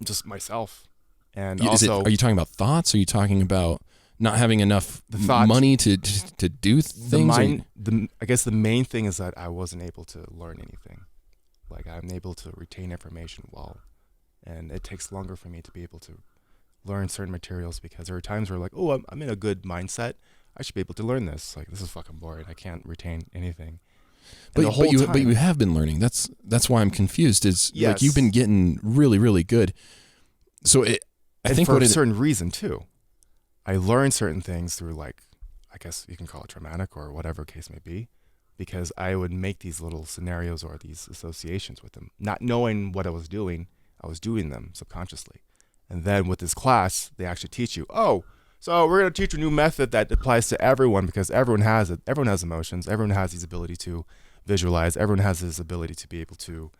Just myself, and Are you talking about thoughts? Are you talking about not having enough money to do things? I guess the main thing is that I wasn't able to learn anything. Like, I'm able to retain information and it takes longer for me to be able to learn certain materials, because there are times where like, oh, I'm in a good mindset, I should be able to learn this. Like, this is fucking boring. I can't retain anything. But you have been learning. That's why I'm confused. Is yes. Like, you've been getting really, really good. So I think for a certain reason too. I learned certain things through, like, I guess you can call it traumatic or whatever case may be, because I would make these little scenarios or these associations with them, not knowing what I was doing them subconsciously. And then with this class, they actually teach you, oh, so we're going to teach a new method that applies to everyone, because everyone has it. Everyone has emotions. Everyone has this ability to visualize. Everyone has this ability to be able to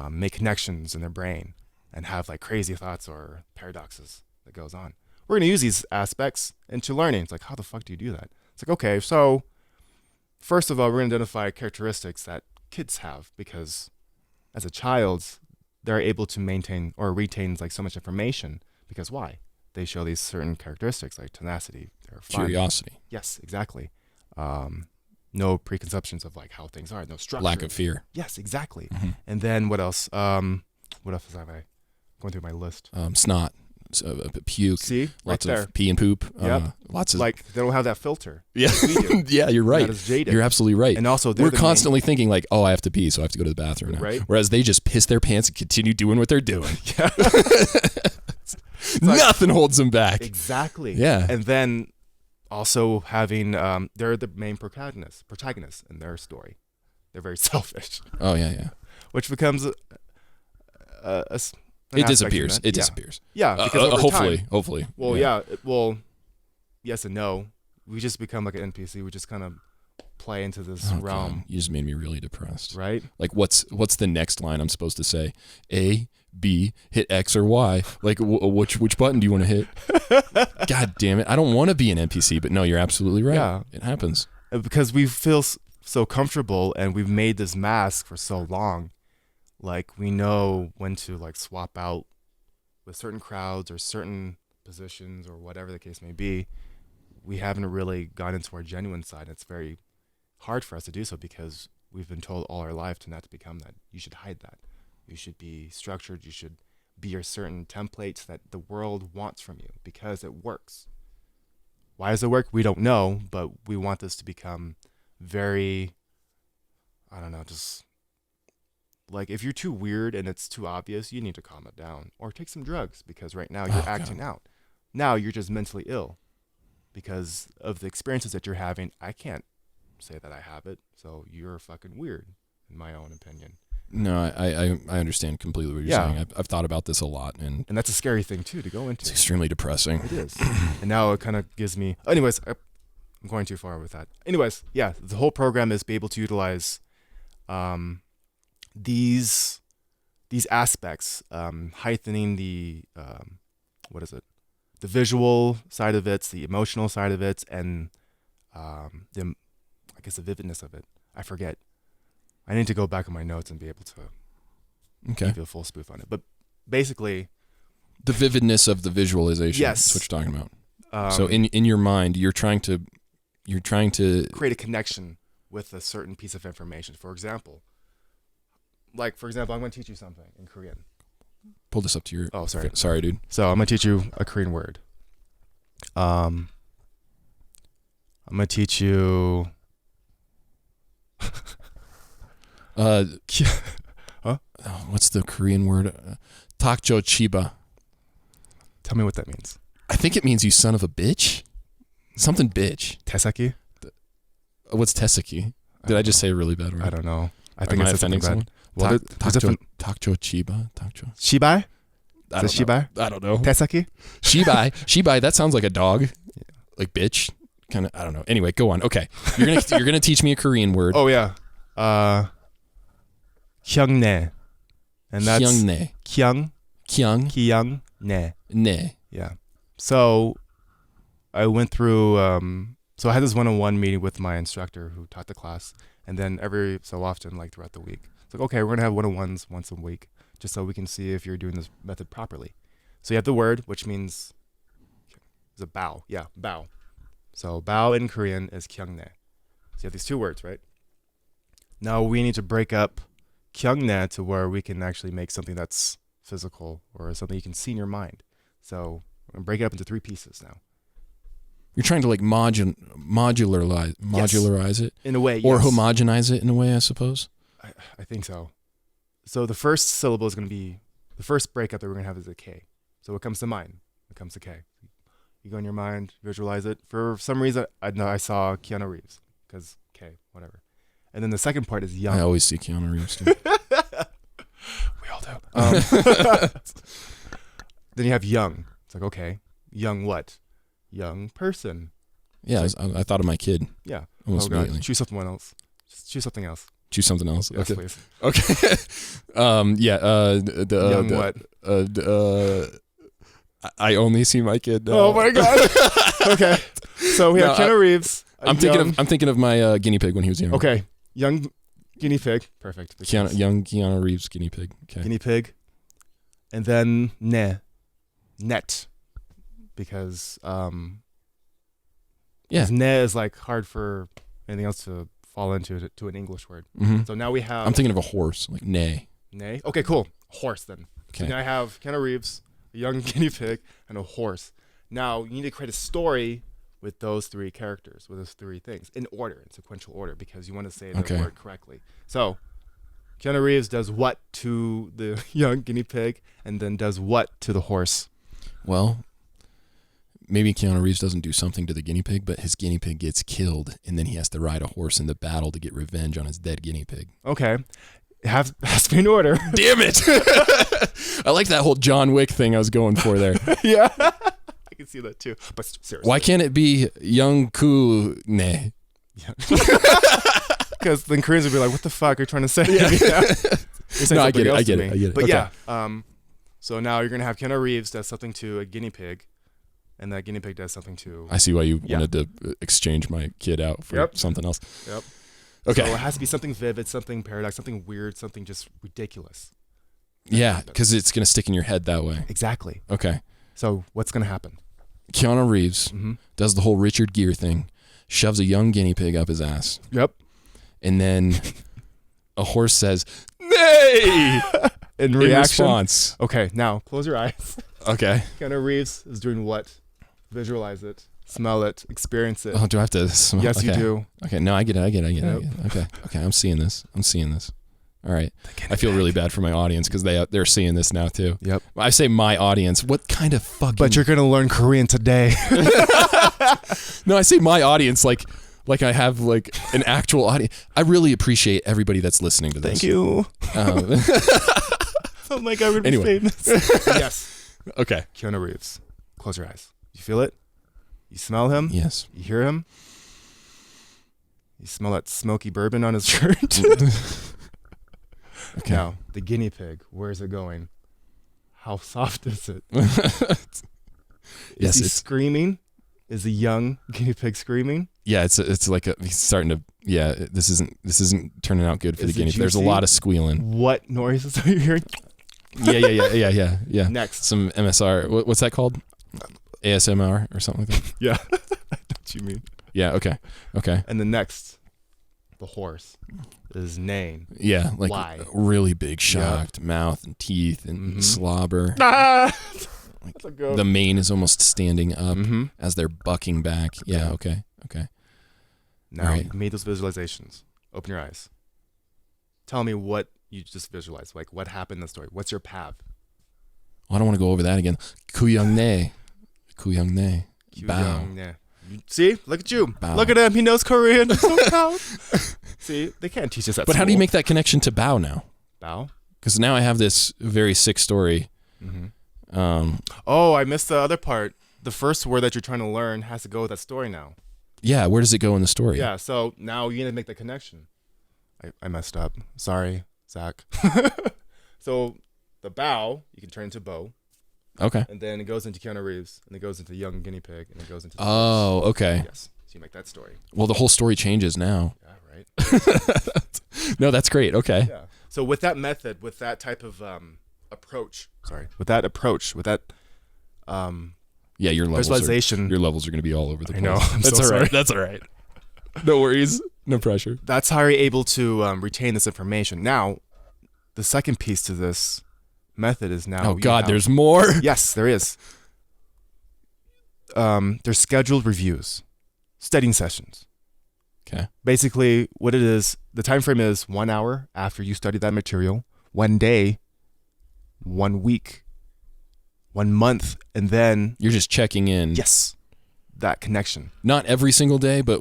make connections in their brain and have like crazy thoughts or paradoxes that goes on. We're going to use these aspects into learning. It's like, how the fuck do you do that? It's like, okay, so first of all, we're going to identify characteristics that kids have, because as a child, they're able to maintain or retain like so much information, because why? They show these certain characteristics like tenacity, they're fun. Curiosity. Yes, exactly. No preconceptions of like how things are, no structure. Lack of fear. Yes, exactly. Mm-hmm. And then what else? What else have I going through my list? Snot, puke. See, lots right of pee and poop. Yep. Lots of like they don't have that filter. Yeah, like we do. yeah, you're right. That is jaded. You're absolutely right. And also, we're constantly thinking like, oh, I have to pee, so I have to go to the bathroom now. Right. Whereas they just piss their pants and continue doing what they're doing. Yeah. Nothing holds them back. Exactly. Yeah. And then also having they're the main protagonists in their story. They're very selfish. Oh yeah. Which becomes it disappears. It disappears. Yeah, because over hopefully. Well, yeah. Well, yes and no. We just become like an NPC. We just kind of play into this realm. God. You just made me really depressed. Right? Like, what's the next line I'm supposed to say? A, B, hit X or Y. Like, which button do you want to hit? God damn it. I don't want to be an NPC, but no, you're absolutely right. Yeah. It happens. Because we feel so comfortable and we've made this mask for so long. Like, we know when to, like, swap out with certain crowds or certain positions or whatever the case may be. We haven't really gone into our genuine side. It's very hard for us to do so because we've been told all our life to not to become that. You should hide that. You should be structured. You should be your certain templates that the world wants from you because it works. Why does it work? We don't know, but we want this to become very, I don't know, just like if you're too weird and it's too obvious, you need to calm it down or take some drugs because right now you're acting out. Now you're just mentally ill because of the experiences that you're having. I can't say that I have it, so you're fucking weird, in my own opinion. No, I understand completely what you're saying. I've thought about this a lot, and that's a scary thing too to go into. It's extremely depressing. It is, and now it kind of gives me. Anyways, I'm going too far with that. Anyways, yeah, the whole program is be able to utilize these aspects, heightening the what is it? The visual side of it, the emotional side of it, and the the vividness of it. I forget. I need to go back on my notes and be able to give you a full spoof on it. But basically, the vividness of the visualization. Yes, that's what you're talking about. So in your mind, you're trying to create a connection with a certain piece of information. For example, I'm going to teach you something in Korean. Pull this up to your. Oh, sorry. Sorry, dude. So I'm going to teach you a Korean word. I'm going to teach you. Huh? Oh, what's the Korean word? Takjo chiba. Tell me what that means. I think it means you son of a bitch. Something bitch. Tesaki? What's tesaki? Did I just say a really bad word? I don't know. I think Am it's offending something someone. bad. Takjo chiba. Takjo. Shibai? Is it shibai? I don't know. Tesaki? Shibai. That sounds like a dog. Like bitch. Kind of. I don't know. Anyway, go on. Okay, you're gonna teach me a Korean word. Oh yeah. Kyungnae. And that's Kyungnae. Kyungnae. Ne. Yeah. So I went through so I had this one-on-one meeting with my instructor who taught the class, and then every so often, like throughout the week, it's like, okay, we're gonna have one-on-ones once a week, just so we can see if you're doing this method properly. So you have the word, which means is a bow. Yeah, bow. So bow in Korean is kyungnae. So you have these two words, right? Now we need to break up kyungnae to where we can actually make something that's physical or something you can see in your mind. So we're gonna break it up into three pieces now. You're trying to like modularize it in a way, or yes. homogenize it in a way, I suppose. I think so. So the first syllable is going to be the first breakup that we're going to have is a K. So what comes to mind? It comes to K. You go in your mind, visualize it. For some reason, I saw Keanu Reeves because K, whatever. And then the second part is young. I always see Keanu Reeves too. We all do. Then you have young. It's like, okay, young what? Young person. Yeah, I thought of my kid. Yeah. Almost immediately. Choose something else. Just choose something else. Choose something else. Yes, okay. please. Okay. Young what? I only see my kid. Oh my god. Okay. So we have Keanu Reeves. I'm thinking of my guinea pig when he was young. Okay. Young guinea pig. Perfect. Young Keanu Reeves guinea pig. Okay. Guinea pig. And then net. Because ne is like hard for anything else to fall into to an English word. Mm-hmm. So now we have. I'm thinking of a horse, like neigh. Neigh. Okay, cool. Horse then. Okay. So now I have Keanu Reeves, a young guinea pig, and a horse. Now you need to create a story with those three characters, with those three things, in order, in sequential order, because you want to say the word correctly. So Keanu Reeves does what to the young guinea pig, and then does what to the horse? Well, maybe Keanu Reeves doesn't do something to the guinea pig, but his guinea pig gets killed, and then he has to ride a horse in the battle to get revenge on his dead guinea pig. Okay. Has to be in order. Damn it! I like that whole John Wick thing I was going for there. Yeah. I can see that too. But seriously. Why can't it be young Ku ne? Yeah. Because then Koreans would be like, "What the fuck are you trying to say?" Yeah. You're saying No, I something get it. else I get to it. me. I get it. But Okay. yeah, so now you're gonna have Keanu Reeves does something to a guinea pig, and that guinea pig does something to. I see why you Yeah. wanted to exchange my kid out for Yep. something else. Yep. Okay. So it has to be something vivid, something paradox, something weird, something just ridiculous. Yeah, because it's going to stick in your head that way. Exactly. Okay. So what's gonna happen? Keanu Reeves Mm-hmm. does the whole Richard Gere thing, shoves a young guinea pig up his ass, Yep. and then a horse says, "Nay!" In in reaction. response. Okay, now close your eyes. Okay. Keanu Reeves is doing what? Visualize it, smell it, experience it. Oh, do I have to smell? Yes, you Okay. do. Okay, no, I get it. I get it. Yep. Okay. Okay, I'm seeing this. All right. I feel really bad for my audience because they're seeing this now too. Yep. I say my audience. What kind of fucking... But you're gonna learn Korean today. No, I say my audience like I have like an actual audience. I really appreciate everybody that's listening to this. Thank you. Um, Oh my God, we're gonna Anyway. be famous. Yes. okay. Keanu Reeves. Close your eyes. You feel it? You smell him? Yes. You hear him? You smell that smoky bourbon on his shirt? Okay. Now, the guinea pig, where is it going? How soft is it? Yes, Is he it's screaming? Is the young guinea pig screaming? yeah. It's like he's starting to This isn't turning out good for Is the it guinea pig. There's a juicy? lot of squealing. What noises are you hearing? Yeah. Next. Some MSR. What's that called? ASMR or something like that. Yeah. I know what you mean. Yeah. Okay. And the next, the horse is neighing. Yeah. Like Why? really big, shocked mouth and teeth and Mhm. slobber. Ah! That's a goat. The mane is almost standing up Mhm. as they're bucking back. Yeah. Okay. Now, Alright. you made those visualizations. Open your eyes. Tell me what you just visualized. Like, what happened in the story? What's your path? I don't want to go over that again. Kuyang ne. Bow. Yeah. See? Look at you. Bow. Look at him. He knows Korean. He's so proud. See? They can't teach us that. But how do you make that connection to bow now? Bow? Because now I have this very sick story. Mm-hmm. Oh, I missed the other part. The first word that you're trying to learn has to go with that story now. Yeah, where does it go in the story? Yeah, so now you need to make that connection. I messed up. Sorry, Zach. So the bow, you can turn into bow, Okay. and then it goes into Keanu Reeves, and it goes into young guinea pig, and it goes into... Oh, okay. Yes, so you make that story. Well, the whole story changes now. Yeah, right? No, that's great. Okay. Yeah. So with that method, with that type of approach, with that Yeah, your levels visualization... are going to be all over the I place. know. I'm That's so all right. sorry. That's all right. No worries. No pressure. That's how you're able to retain this information. Now, the second piece to this method is now... Oh you God, have- there's more. Yes, there is. There's scheduled reviews, studying sessions. Okay. Basically, what it is, the time frame is 1 hour after you study that material, 1 day, 1 week, 1 month, and then You're just checking in. yes, that connection. Not every single day, but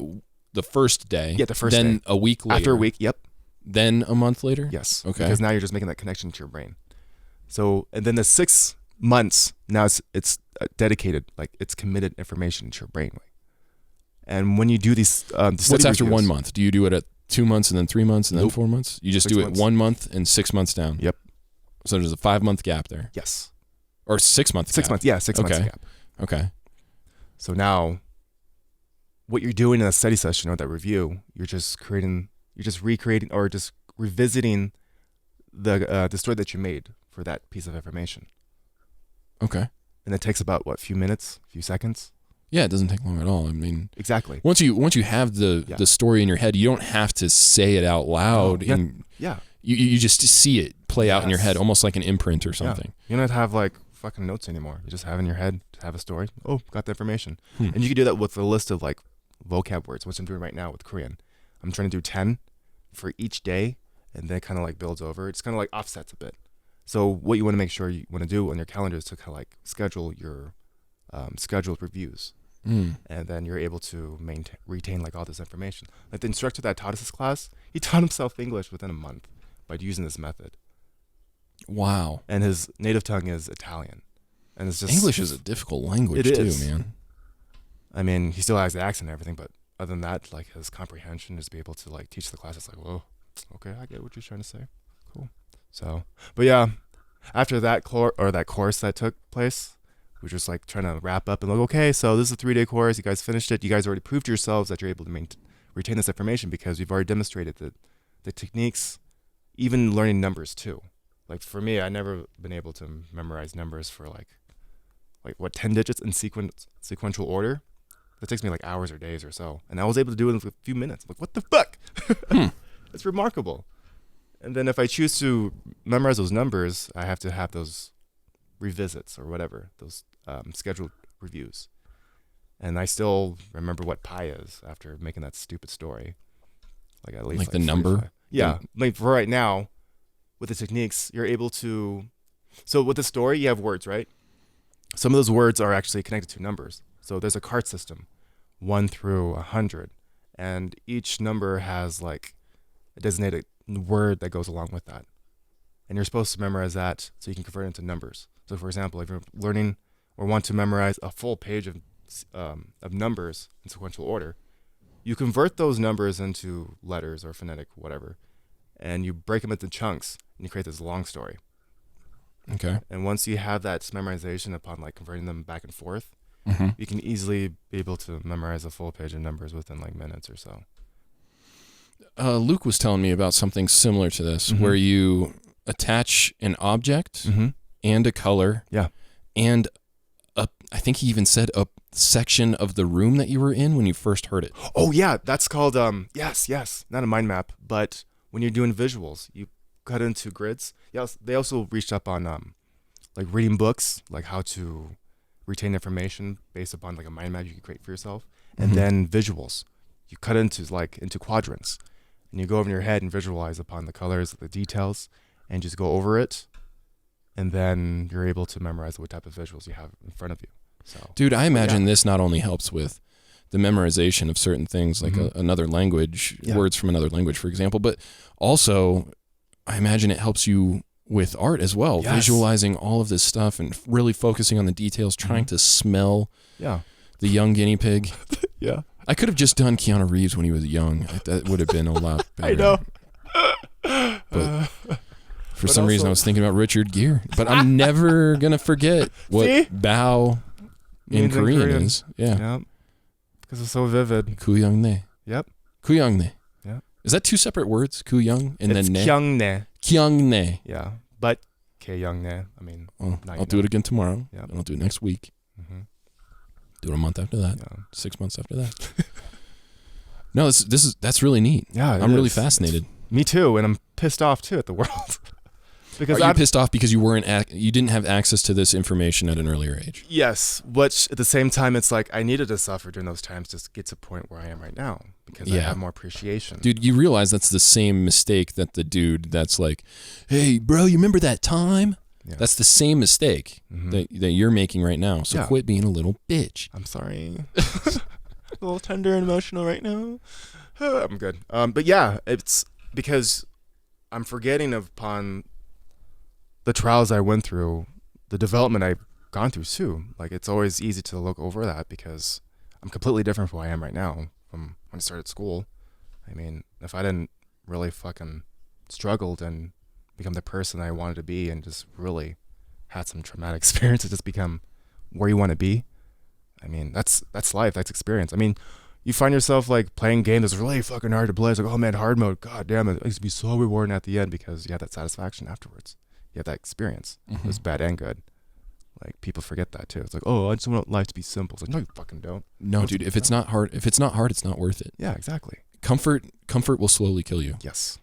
the first day. Yeah, the first then day. a week later. After a week, yep, Then a month later. yes. Okay. Because now you're just making that connection to your brain. So, and then the 6 months, now it's dedicated, like it's committed information to your brain. And when you do these, the What's study after reviews- 1 month? Do you do it at 2 months and then 3 months and then Nope. 4 months? You just 6 do it months. 1 month and 6 months down. Yep. So there's a 5 month gap there, Yes. or 6 month. 6 gap. months. Yeah, 6 months Okay. gap. Okay. So now, what you're doing in a study session or that review, you're just recreating or just revisiting the story that you made for that piece of information. Okay. And it takes about what, few minutes, few seconds? Yeah, it doesn't take long at all. I mean, Exactly. once you have the story in your head, you don't have to say it out loud. Oh, yeah. And Yeah. you just see it play out in your Yes. head, almost like an imprint or something. You don't have like fucking notes anymore. You just have in your head, have a story. Oh, got the information. Hmm. And you can do that with a list of like vocab words, which I'm doing right now with Korean. I'm trying to do 10 for each day, and then it kind of like builds over. It's kind of like offsets a bit. So what you want to make sure you want to do on your calendar is to kind of like schedule your scheduled reviews. Mm. And then you're able to retain like all this information. Like the instructor that taught us this class, he taught himself English within a month by using this method. Wow. And his native tongue is Italian. And it's just English is a difficult language It too, is. man. I mean, he still has the accent and everything, but other than that, like his comprehension, just be able to like teach the class. It's like, whoa, okay, I get what you're trying to say. Cool. So, but yeah, after that that course that took place, we're just like trying to wrap up and like, okay, so this is a 3-day course. You guys finished it. You guys already proved to yourselves that you're able to retain this information because we've already demonstrated the techniques, even learning numbers too. Like for me, I never been able to memorize numbers for like 10 digits in sequential order. That takes me like hours or days or so. And I was able to do it in a few minutes. I'm like, what the fuck? It's remarkable. And then if I choose to memorize those numbers, I have to have those revisits or whatever, those scheduled reviews. And I still remember what pi is after making that stupid story. Like at least like the number? 45. Yeah. Like for right now, with the techniques, you're able to... So with the story, you have words, right? Some of those words are actually connected to numbers. So there's a card system, 1 through 100. And each number has like a designated word that goes along with that. And you're supposed to memorize that so you can convert it into numbers. So for example, if you're learning or want to memorize a full page of numbers in sequential order, you convert those numbers into letters or phonetic, whatever, and you break them into chunks and you create this long story. Okay. And once you have that memorization upon like converting them back and forth, you can easily be able to memorize a full page of numbers within like minutes or so. Luke was telling me about something similar to this, where you attach an object and a color, and I think he even said a section of the room that you were in when you first heard it. Oh yeah, that's called yes, not a mind map, but when you're doing visuals, you cut into grids. Yes, they also reached up on like reading books, like how to retain information based upon like a mind map you can create for yourself, and then visuals. You cut into quadrants, and you go over in your head and visualize upon the colors, the details, and just go over it, and then you're able to memorize what type of visuals you have in front of you. So, dude, I imagine this not only helps with the memorization of certain things, like another language, words from another language, for example, but also I imagine it helps you with art as well, visualizing all of this stuff and really focusing on the details, trying to smell the young guinea pig. I could have just done Keanu Reeves when he was young. That would have been a lot better. I know. But for some reason I was thinking about Richard Gere. But I'm never going to forget what bow in Korean is. Yeah. Because it's so vivid. Kuyongne. Yep. Kuyongne. Yep. Is that two separate words? Kuyong and it's then ne? Kyungne. Kyungne. Yeah. But Kyungne, I mean. Well, I'll do it again tomorrow. Yep. And I'll do it next week. Do it a month after that. 6 months after that. No, that's really neat. Yeah, I'm really fascinated. Me too, and I'm pissed off too at the world. Because Are you pissed off because you didn't have access to this information at an earlier age? Yes, which at the same time, it's like I needed to suffer during those times to get to the point where I am right now because I have more appreciation. Dude, you realize that's the same mistake that the dude that's like, hey, bro, you remember that time? Yeah. That's the same mistake that you're making right now. So quit being a little bitch. I'm sorry. A little tender and emotional right now. I'm good. But yeah, it's because I'm forgetting upon the trials I went through, the development I've gone through too. Like it's always easy to look over that because I'm completely different from who I am right now from when I started school. I mean, if I didn't really fucking struggled and become the person I wanted to be and just really had some traumatic experience to just become where you want to be, I mean, that's life, that's experience. I mean, you find yourself like playing games that's really fucking hard to play. It's like, oh man, hard mode, god damn it. It used to be so rewarding at the end because you had that satisfaction afterwards. You have that experience. It was bad and good. Like people forget that too. It's like, oh, I just want life to be simple. It's like, no, you fucking don't. No, dude, if it's not hard, it's not worth it. Yeah, exactly. Comfort will slowly kill you. Yes.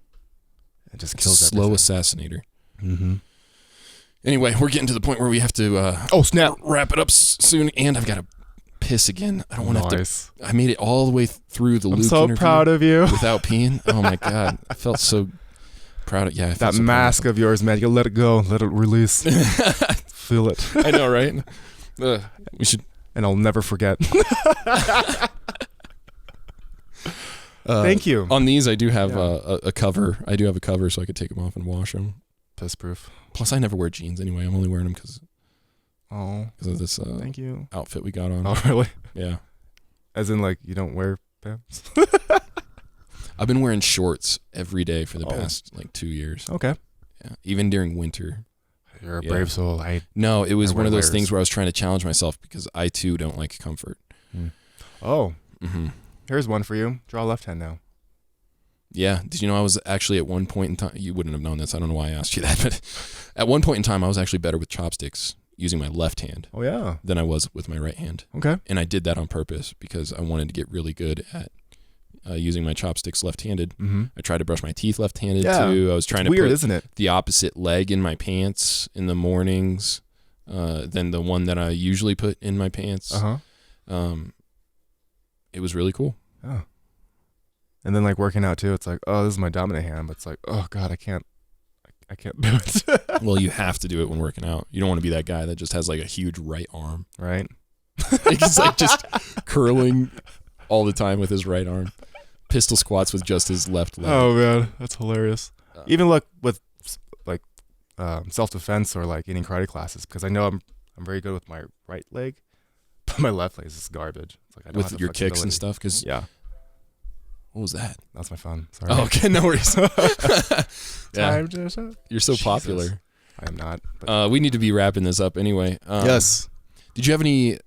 It just kills slow everything. assassinator. Anyway, we're getting to the point where we have to snap, wrap it up soon, and I've got to piss again. I don't want to have to. I made it all the way through the Luke interview. I'm so proud of you. Without peeing. Oh my god, I felt so proud of. Yeah, that mask of yours, man. You let it go, let it release. Feel it. I know, right? We should, and I'll never forget. Thank you. On these, I do have a cover. I do have a cover, so I could take them off and wash them. Piss proof. Plus, I never wear jeans anyway. I'm only wearing them because of this thank you outfit we got on. Oh, really? Yeah. As in, like, you don't wear sweatpants? I've been wearing shorts every day for the past like 2 years. Okay. Yeah, even during winter. You're a brave soul. No, it was I one of wear those layers. things where I was trying to challenge myself because I too don't like comfort. Oh, Mm-hmm. here's one for you. Draw left hand now. Yeah. Did you know I was actually at one point in time, you wouldn't have known this. I don't know why I asked you that, but at one point in time, I was actually better with chopsticks using my left hand Oh, yeah. than I was with my right hand. Okay. And I did that on purpose because I wanted to get really good at using my chopsticks left-handed. Mm-hmm. I tried to brush my teeth left-handed Yeah. too. I was trying to Weird, put isn't it? the opposite leg in my pants in the mornings than the one that I usually put in my pants. Uh-huh. It was really cool. Oh. And then like working out too, it's like, oh, this is my dominant hand, but it's like, oh God, I can't do it. Well, you have to do it when working out. You don't want to be that guy that just has like a huge right arm. Right? He's like just curling all the time with his right arm. Pistol squats with just his left leg. Oh man, that's hilarious. Even look with like self-defense or like eating karate classes, because I know I'm very good with my right leg, but my left leg is just garbage. It's like I don't have With the your kicks and flexibility. stuff. Because Yeah, what was that? that's my phone. Sorry. Oh, okay, no worries. Yeah, Time to shut. you're so Jesus. popular. I am not. But We need to be wrapping this up anyway. yes. Did you have any?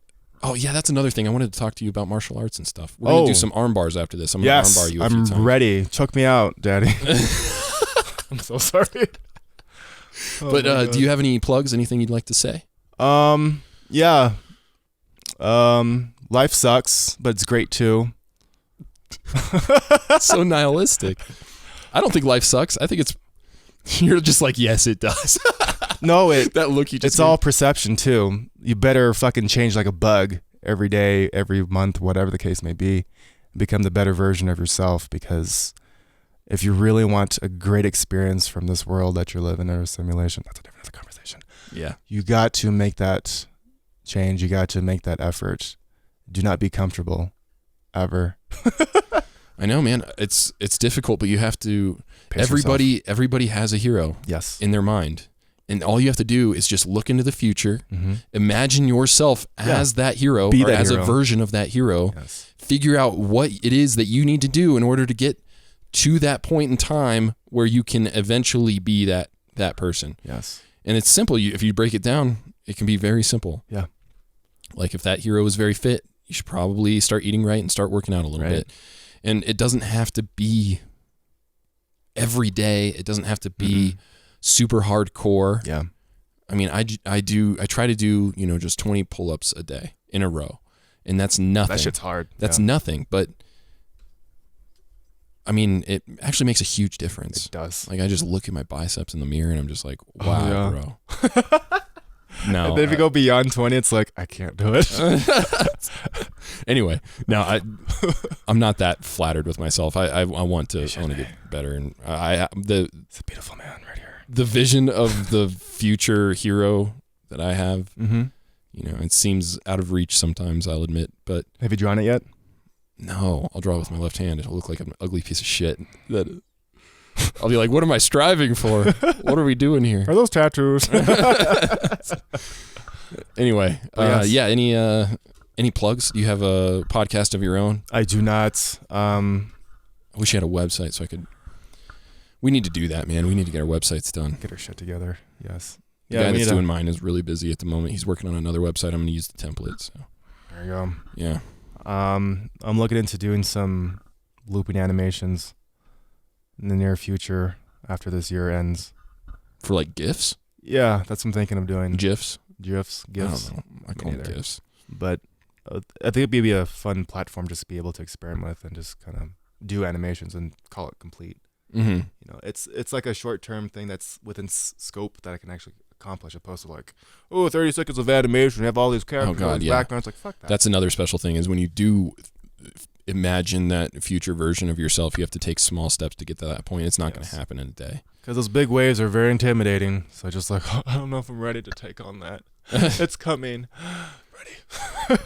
Oh yeah, that's another thing. I wanted to talk to you about martial arts and stuff. We're gonna do some arm bars after this. I'm gonna arm bar you a few I'm times. ready. Choke me out, Daddy. I'm so sorry. But do you have any plugs? Anything you'd like to say? Yeah. Life sucks, but it's great too. So nihilistic. I don't think life sucks. I think it's. You're just like, yes, it does. No, That look you just. it's all perception too. You better fucking change like a bug every day, every month, whatever the case may be. Become the better version of yourself, because if you really want a great experience from this world that you're living in, or a simulation, that's a different conversation. Yeah. You got to make that change. You got to make that effort. Do not be comfortable ever. I know, man. It's difficult, but you have to. Pace Everybody has a hero Yes. in their mind, and all you have to do is just look into the future. Mm-hmm. Imagine yourself as that hero, Be or that as hero. a version of that hero. Yes. Figure out what it is that you need to do in order to get to that point in time where you can eventually be that person. Yes. And it's simple. If you break it down, it can be very simple. Yeah. Like if that hero is very fit, you should probably start eating right and start working out a little Right. bit. And it doesn't have to be every day. It doesn't have to be super hardcore. Yeah. I mean, I try to do, just 20 pull-ups a day in a row. And that's nothing. That shit's hard. That's Yeah. nothing, but I mean, it actually makes a huge difference. It does. Like I just look at my biceps in the mirror and I'm just like, wow, yeah. bro. No. And then if you go beyond 20, it's like, I can't do it. Anyway, no, I'm not that flattered with myself. I want to get better, and It's a beautiful man right here. the vision of the future hero that I have, Mm-hmm. it seems out of reach sometimes, I'll admit, but Have you drawn it yet? no, I'll draw with my left hand. It'll look like an ugly piece of shit. That I'll be like, what am I striving for? What are we doing here? Are those tattoos? Anyway, Yes. yeah. Any plugs? Do you have a podcast of your own? I do not. I wish you had a website so I could. We need to do that, man. We need to get our websites done. Get our shit together. Yes. The guy that's doing mine is really busy at the moment. He's working on another website. I'm going to use the template. So There you go. yeah. I'm looking into doing some looping animations in the near future after this year ends. For like GIFs, Yeah, that's what I'm thinking of doing. GIFs. GIFs, I GIFs. don't know. I call them neither. GIFs. But I think it'd be a fun platform just to be able to experiment with and just kind of do animations and call it complete. Mm-hmm. It's like a short-term thing that's within scope that I can actually accomplish, opposed to like, 30 seconds of animation, have all these characters, God, all these yeah. backgrounds. Like, fuck that. That's another special thing is when you do imagine that future version of yourself, you have to take small steps to get to that point. It's not going to happen in a day. Because those big waves are very intimidating. So just like, I don't know if I'm ready to take on that. It's coming. Ready.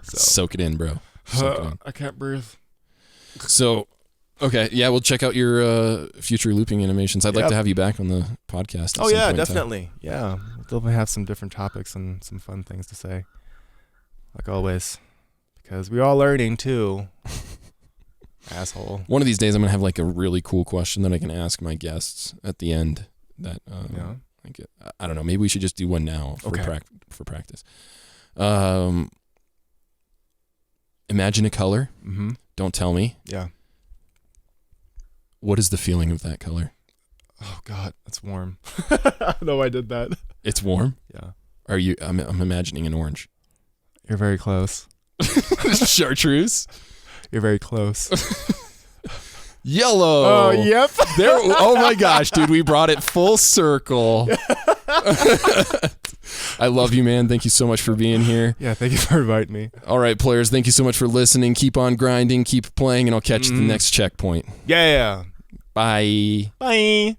Soak it in, bro. Soak it in. I can't breathe. So, okay, yeah, we'll check out your future looping animations. I'd like Yep. to have you back on the podcast. At Oh some yeah, point in time. definitely. Yeah, we'll definitely have some different topics and some fun things to say, like always, because we're all learning too. Asshole. One of these days, I'm gonna have like a really cool question that I can ask my guests at the end. That I don't know. Maybe we should just do one now for for practice. Imagine a color. Mm-hmm. Don't tell me. Yeah. What is the feeling of that color? Oh God, that's warm. I know I did that. It's warm. Yeah. Are you? I'm imagining an orange. You're very close. Chartreuse. You're very close. Yellow. Oh, yep. There. Oh my gosh, dude, we brought it full circle. I love you, man. Thank you so much for being here. Yeah, thank you for inviting me. All right, players, thank you so much for listening. Keep on grinding, keep playing, and I'll catch you at the next checkpoint. Yeah. Bye. Bye.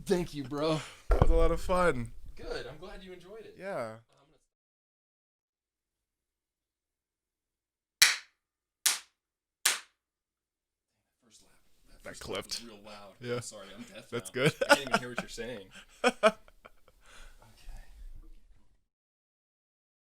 Thank you, bro. That was a lot of fun. Good. I'm glad you enjoyed it. Yeah. That clipped. real loud. Yeah. I'm sorry, I'm deaf. That's now. good. I can't even hear what you're saying.